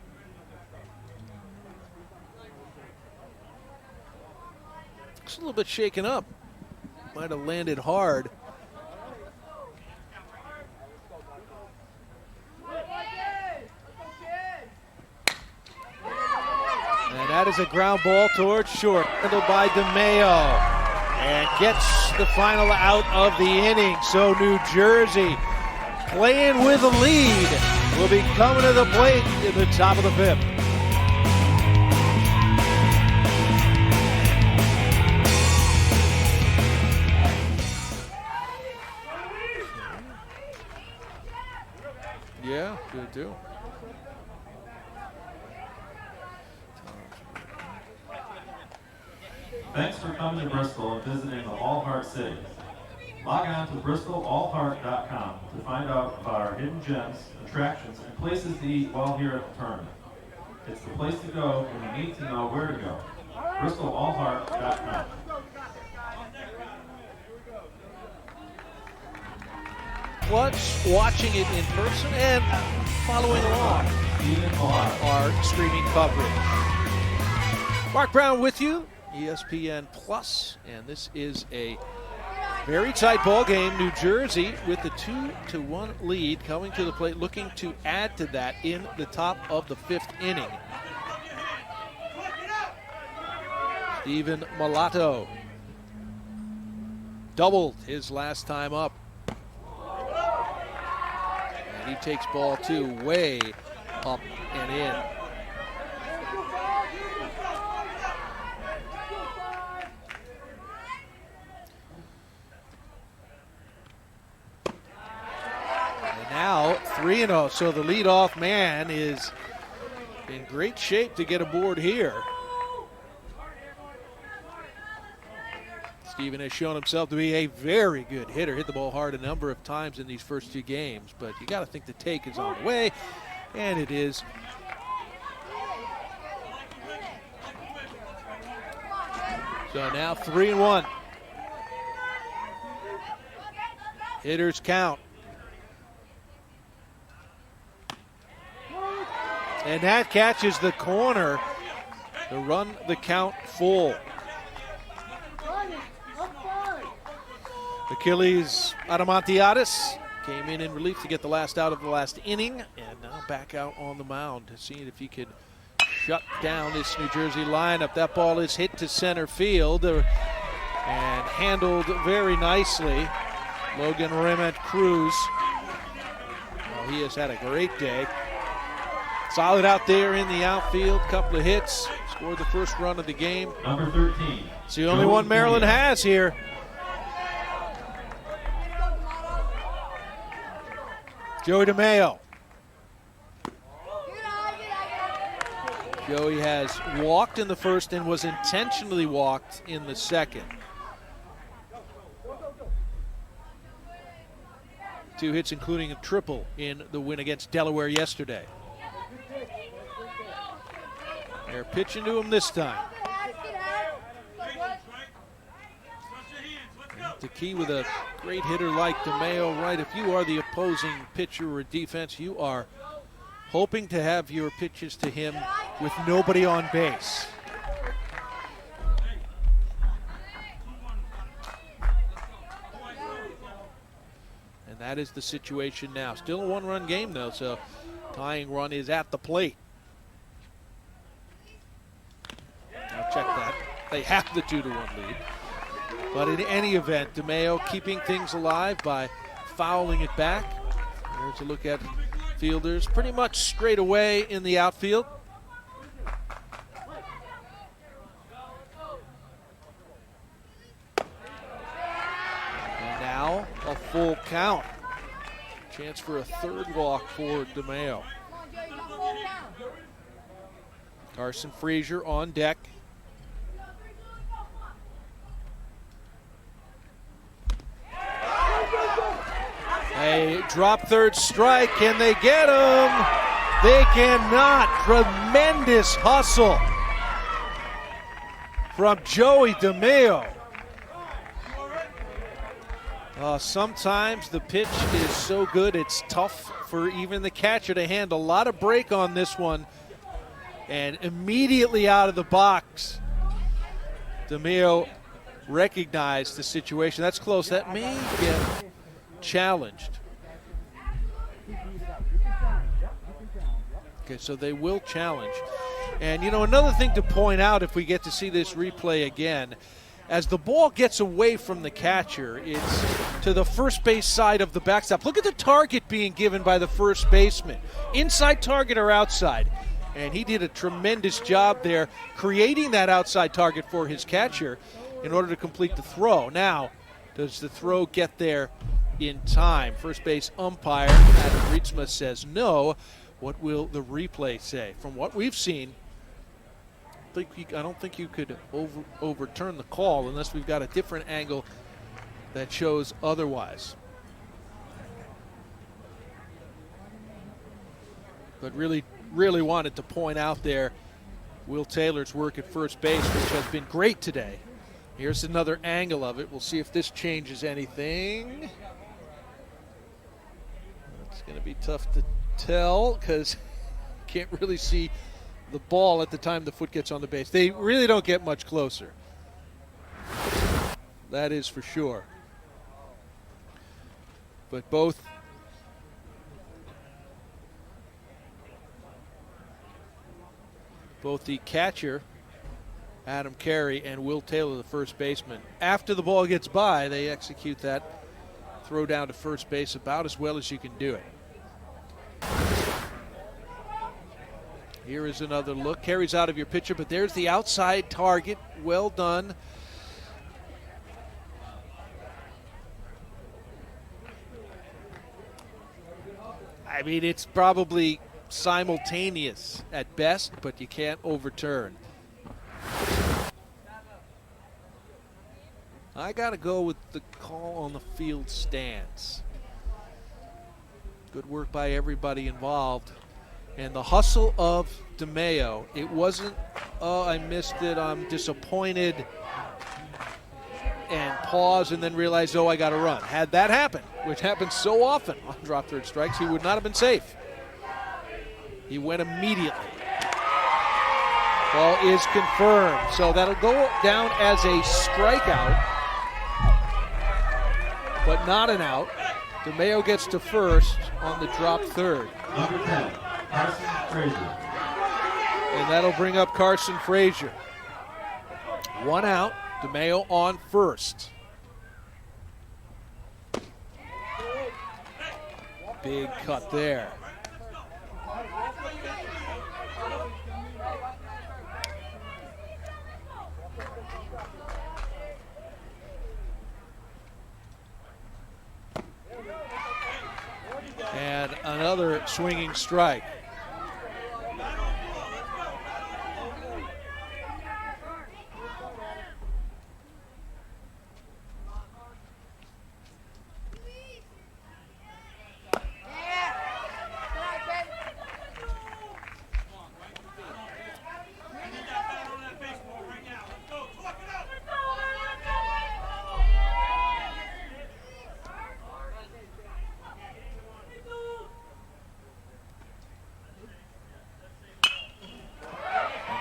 Looks a little bit shaken up. Might have landed hard. And that is a ground ball towards short, handled by DeMayo, and gets the final out of the inning. So New Jersey, playing with a lead, will be coming to the plate in the top of the 5th. Yeah, good too. Thanks for coming to Bristol and visiting the All Heart City. Log on to bristolallheart.com to find out about our hidden gems, attractions, and places to eat while here at the tournament. It's the place to go when you need to know where to go. bristolallheart.com. Plus, watching it in person and following along on our streaming coverage. Mark Brown with you, ESPN Plus, and this is a very tight ball game. New Jersey with the 2-1 lead coming to the plate, looking to add to that in the top of the 5th inning. Steven Mulatto doubled his last time up. And he takes ball 2 way up and in. Now 3-0, so the leadoff man is in great shape to get aboard here. Steven has shown himself to be a very good hitter. Hit the ball hard a number of times in these first 2 games, but you got to think the take is on the way, and it is. So now 3-1. Hitters count. And that catches the corner to run the count full. Achilles Adamantiadis came in relief to get the last out of the last inning, and now back out on the mound to see if he could shut down this New Jersey lineup. That ball is hit to center field and handled very nicely. Logan Remet Cruz, well, he has had a great day. Solid out there in the outfield, couple of hits, scored the first run of the game. Number 13. It's the only one Maryland has here. Joey DeMayo. Joey has walked in the first and was intentionally walked in the second. 2 hits, including a triple in the win against Delaware yesterday. They're pitching to him this time. The key with a great hitter like DeMayo, right? If you are the opposing pitcher or defense, you are hoping to have your pitches to him with nobody on base. And that is the situation now. Still a 1-run game, though, so tying run is at the plate. Now check that. They have the 2-1 lead. But in any event, DeMayo keeping things alive by fouling it back. There's a look at fielders pretty much straight away in the outfield. And now a full count. Chance for a 3rd walk for DeMayo. Carson Frazier on deck. A drop 3rd strike. Can they get him? They cannot. Tremendous hustle from Joey DeMayo. Sometimes the pitch is so good it's tough for even the catcher to handle. A lot of break on this one. And immediately out of the box, DeMayo recognized the situation. That's close. That may get challenged. Okay, so they will challenge. And, you know, another thing to point out if we get to see this replay again, as the ball gets away from the catcher, it's to the first base side of the backstop. Look at the target being given by the first baseman. Inside target or outside. And he did a tremendous job there creating that outside target for his catcher in order to complete the throw. Now, does the throw get there in time. First base umpire Adam Rietzma says no. What will the replay say? From what we've seen, I don't think you could overturn the call unless we've got a different angle that shows otherwise. But really wanted to point out there Will Taylor's work at first base, which has been great today. Here's another angle of it. We'll see if this changes anything. It's going to be tough to tell because you can't really see the ball at the time the foot gets on the base. They really don't get much closer. That is for sure. But both the catcher, Adam Carey, and Will Taylor, the first baseman, after the ball gets by, they execute that throw down to first base about as well as you can do it. Here is another look. Carey's out of your picture, but there's the outside target. Well done. I mean, it's probably simultaneous at best, but you can't overturn. I got to go with the call on the field stance. Good work by everybody involved. And the hustle of DeMeo, it wasn't, oh, I missed it, I'm disappointed, and pause and then realize, oh, I got to run. Had that happen, which happens so often on drop third strikes, he would not have been safe. He went immediately. Ball is confirmed, so that'll go down as a strikeout, but not an out. DeMeo gets to first on the drop third. Number 10, Carson Frazier. And that'll bring up Carson Frazier. One out, DeMeo on first. Big cut there. And another swinging strike.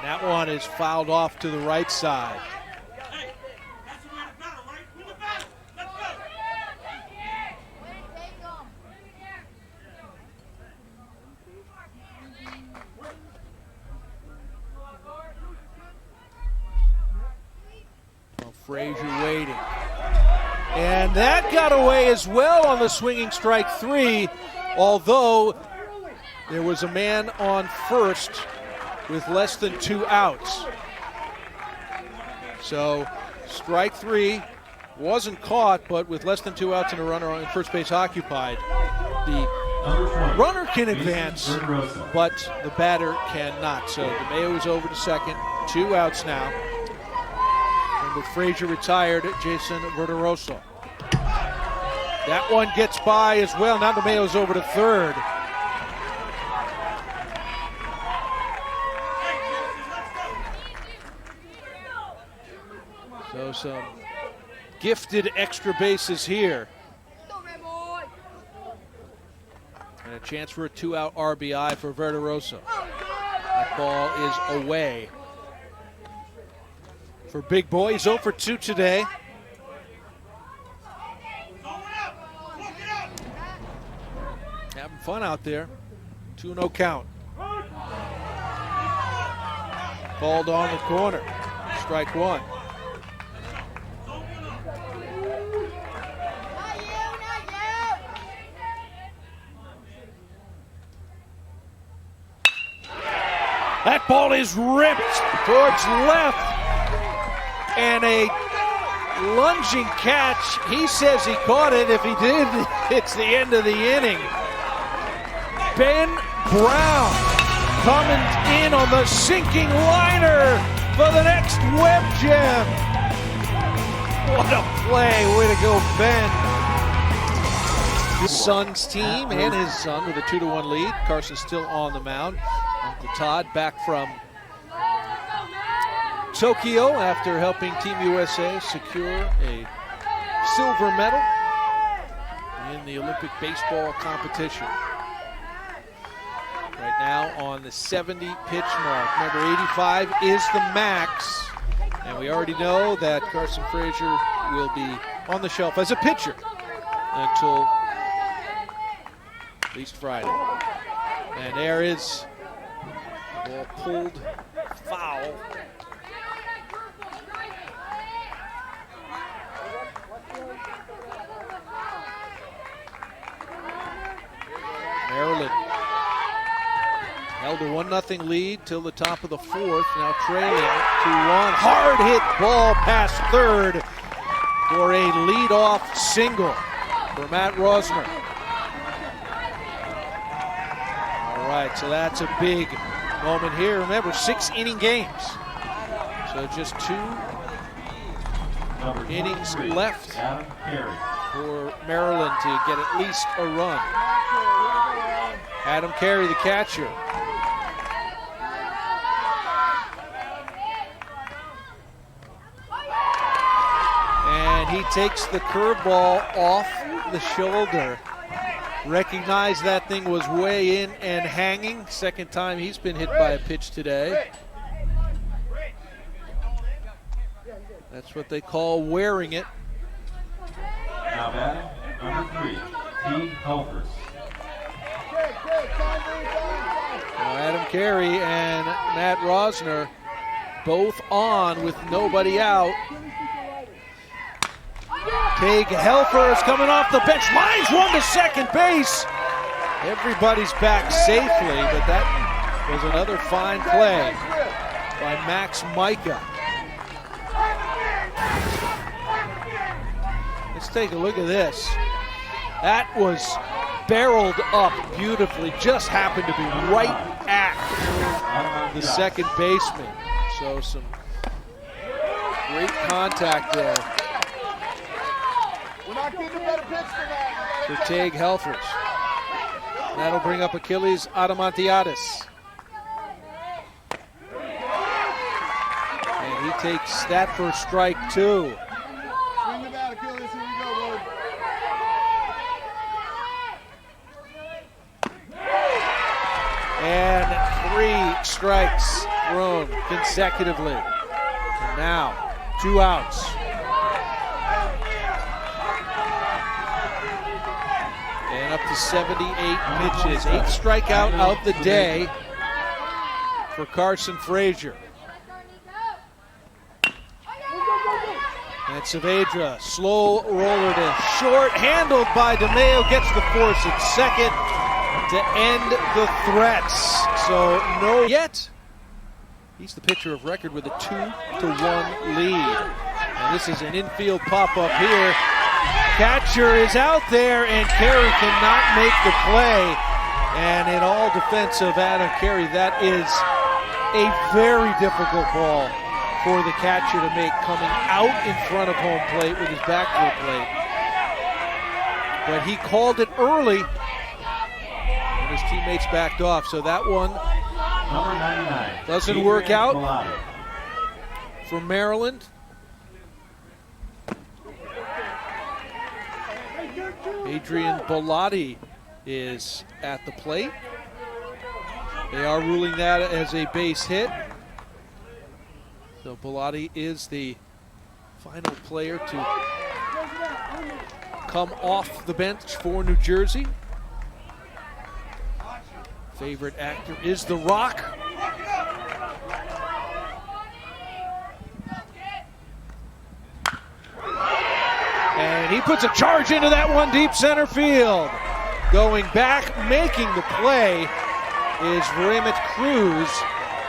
That one is fouled off to the right side. Well, Frazier waiting. And that got away as well on the swinging strike three, although there was a man on first with less than 2 outs. So strike three wasn't caught, but with less than 2 outs and a runner on first base occupied, the runner can advance, but the batter cannot. So DeMeo is over to second, 2 outs now. And with Frazier retired, Jason Verderosa. That one gets by as well. Now DeMeo's over to third. So some gifted extra bases here. And a chance for a 2-out RBI for Verderosa. That ball is away. For Big Boy, he's 0 for 2 today. Having fun out there. 2-0 count. Called on the corner. Strike one. That ball is ripped towards left. And a lunging catch. He says he caught it. If he did, it's the end of the inning. Ben Brown coming in on the sinking liner for the next web gem. What a play. Way to go, Ben. His son's team and his son with a 2-1 lead. Carson still on the mound. Uncle Todd back from Tokyo after helping Team USA secure a silver medal in the Olympic baseball competition. Right now on the 70 pitch mark. Remember, 85 is the max. And we already know that Carson Frazier will be on the shelf as a pitcher until at least Friday. And there is the ball pulled foul. Maryland held a 1-0 lead till the top of the fourth. Now trailing 2-1. Hard hit ball past third for a leadoff single for Matt Rosner. All right, so that's a big moment here. Remember, 6-inning games. So just 2 innings left for Maryland to get at least a run. Adam Carey, the catcher. And he takes the curveball off the shoulder. Recognized that thing was way in and hanging. Second time he's been hit by a pitch today. That's what they call wearing it. Now batting, number 3, T. Helfers. Now Adam Carey and Matt Rosner both on with nobody out. Teague Helfer is coming off the bench. Lines one to second base. Everybody's back safely, but that was another fine play by Max Micah. Let's take a look at this. That was barreled up beautifully. Just happened to be right at the second baseman. So some great contact there for Teague Helfers. That'll bring up Achilles Adamantiadis. And he takes that for strike 2. And 3 strikes thrown consecutively. And now 2 outs. And up to 78 pitches. 8th strikeout of the day for Carson Frazier. And Saavedra, slow roller to short, handled by DeMayo, gets the force at second to end the threats. So no yet. He's the pitcher of record with a 2-1 lead. And this is an infield pop-up here. Catcher is out there, and Carey cannot make the play. And in all defense of Adam Carey, that is a very difficult ball for the catcher to make, coming out in front of home plate with his back to the plate. But he called it early, and his teammates backed off. So that one Number 99, doesn't work out for Maryland. Adrian Bellotti is at the plate. They are ruling that as a base hit. So Bellotti is the final player to come off the bench for New Jersey. Favorite actor is The Rock. And he puts a charge into that one deep center field. Going back, making the play is Raymond Cruz,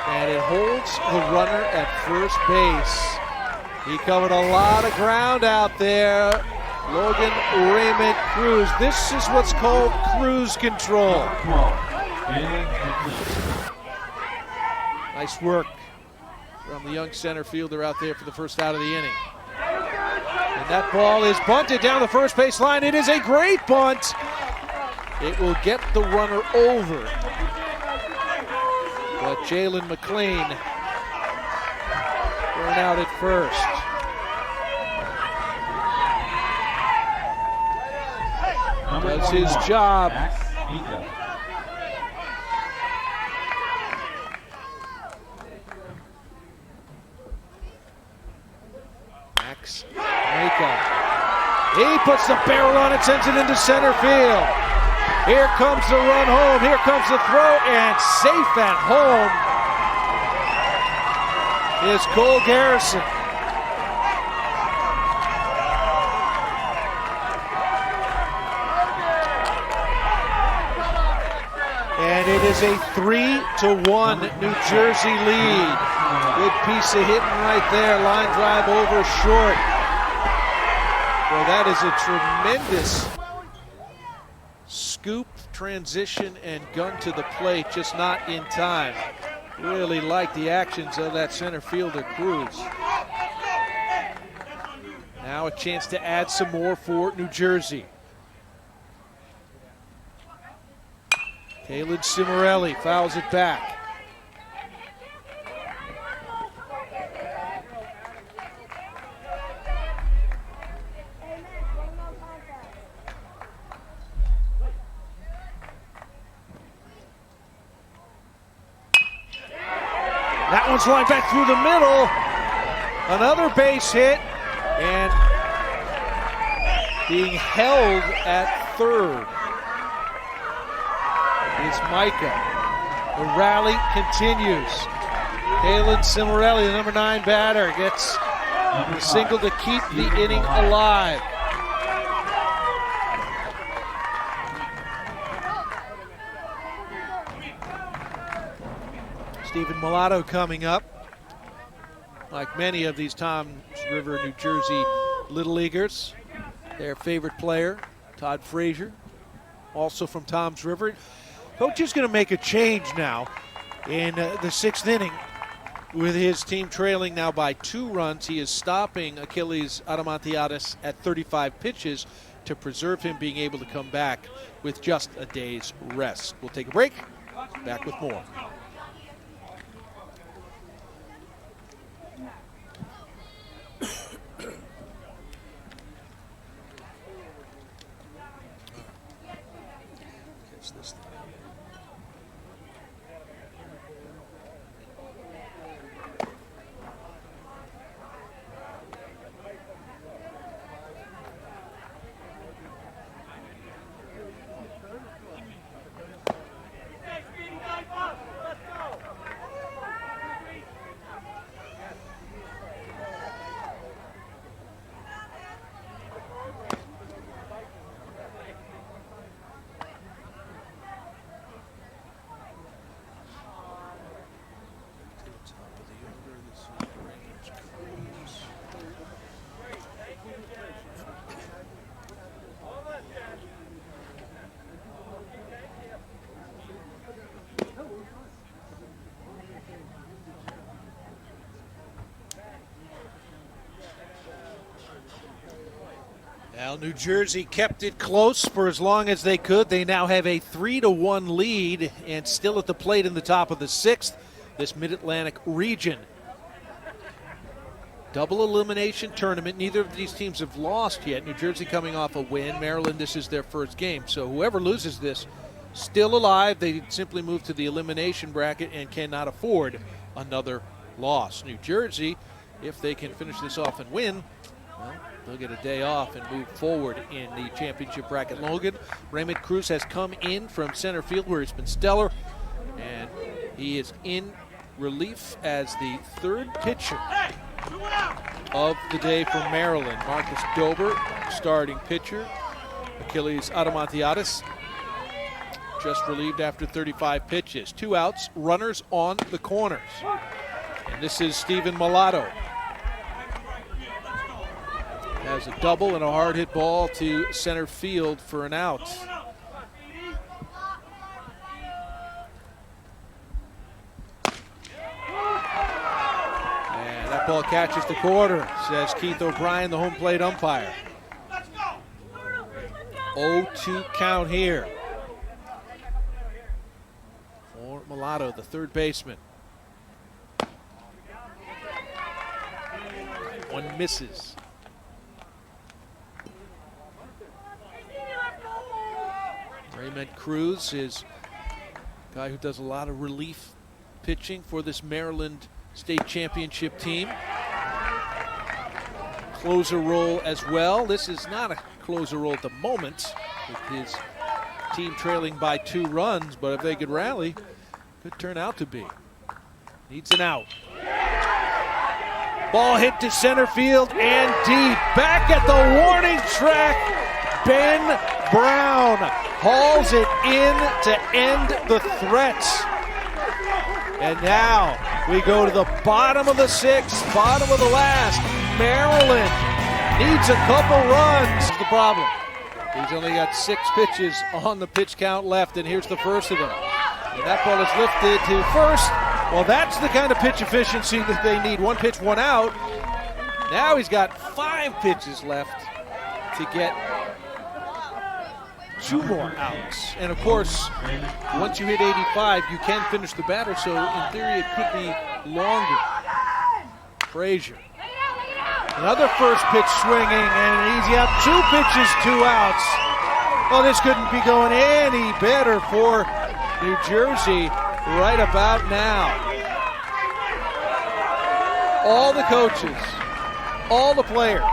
and it holds the runner at first base. He covered a lot of ground out there. Logan Raymond Cruz. This is what's called cruise control. Nice work from the young center fielder out there for the first out of the inning. And that ball is bunted down the first base line. It is a great bunt. It will get the runner over. But Jalen McLean thrown out at first. Does his job. Max Mika. He puts the barrel on it, sends it into center field. Here comes the run home. Here comes the throw, and safe at home is Cole Garrison. And it is a 3-1 New Jersey lead. Good piece of hitting right there. Line drive over short. Well, that is a tremendous scoop, transition, and gun to the plate, just not in time. Really like the actions of that center fielder, Cruz. Now a chance to add some more for New Jersey. Kalen Cimarelli fouls it back. That one's lined back through the middle. Another base hit, and being held at third is Micah. The rally continues. Kalen Cimarelli, the number 9 batter, gets a single to keep the inning alive. Stephen Mulatto coming up. Like many of these Toms River, New Jersey Little Leaguers, their favorite player, Todd Frazier, also from Toms River. Coach is going to make a change now in the 6th inning with his team trailing now by 2 runs. He is stopping Achilles Adamantiadis at 35 pitches to preserve him being able to come back with just a day's rest. We'll take a break. Back with more. Well, New Jersey kept it close for as long as they could. They now have a 3-1 lead and still at the plate in the top of the 6th, this Mid-Atlantic region. Double elimination tournament. Neither of these teams have lost yet. New Jersey coming off a win. Maryland, this is their first game. So whoever loses this, still alive. They simply move to the elimination bracket and cannot afford another loss. New Jersey, if they can finish this off and win, well, they'll get a day off and move forward in the championship bracket. Logan Raymond Cruz has come in from center field where he's been stellar, and he is in relief as the 3rd pitcher of the day for Maryland. Marcus Dober, starting pitcher. Achilles Adamantiadis just relieved after 35 pitches. 2 outs, runners on the corners. And this is Stephen Mulatto. has a double and a hard hit ball to center field for an out. And that ball catches the corner, says Keith O'Brien, the home plate umpire. 0-2 count here for Mulatto, the third baseman. One misses. Raymond Cruz is a guy who does a lot of relief pitching for this Maryland State Championship team. Closer role as well. This is not a closer role at the moment with his team trailing by 2 runs, but if they could rally, could turn out to be. Needs an out. Ball hit to center field and deep. Back at the warning track, Ben Brown hauls it in to end the threats. And now we go to the bottom of the 6th, bottom of the last. Maryland needs a couple runs. That's the problem. He's only got 6 pitches on the pitch count left, and here's the first of them. And that ball is lifted to first. Well, that's the kind of pitch efficiency that they need. 1 pitch, 1 out. Now he's got 5 pitches left to get 2 more outs. And of course, once you hit 85, you can finish the batter, so in theory it could be longer. Frazier. Another first pitch swinging and an easy out. 2 pitches, 2 outs. Well, this couldn't be going any better for New Jersey right about now. All the coaches, all the players,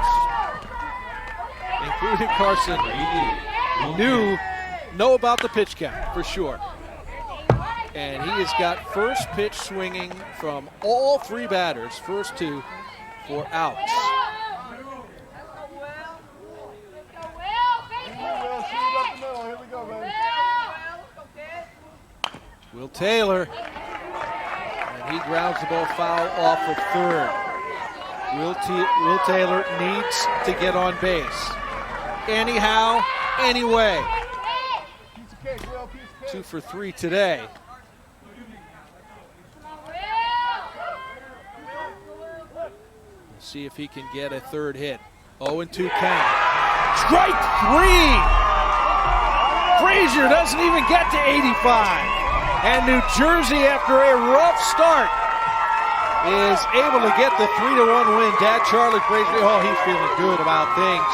including Carson, know about the pitch count for sure. And he has got first pitch swinging from all 3 batters, first 2 for outs. Will Taylor, and he grounds the ball foul off of third. Will Taylor needs to get on base. Anyhow, anyway. 2 for 3 today. See if he can get a third hit. 0-2 count. Strike 3! Frazier doesn't even get to 85. And New Jersey, after a rough start, is able to get the 3-1 win. Dad Charlie Frazier, oh, he's feeling good about things.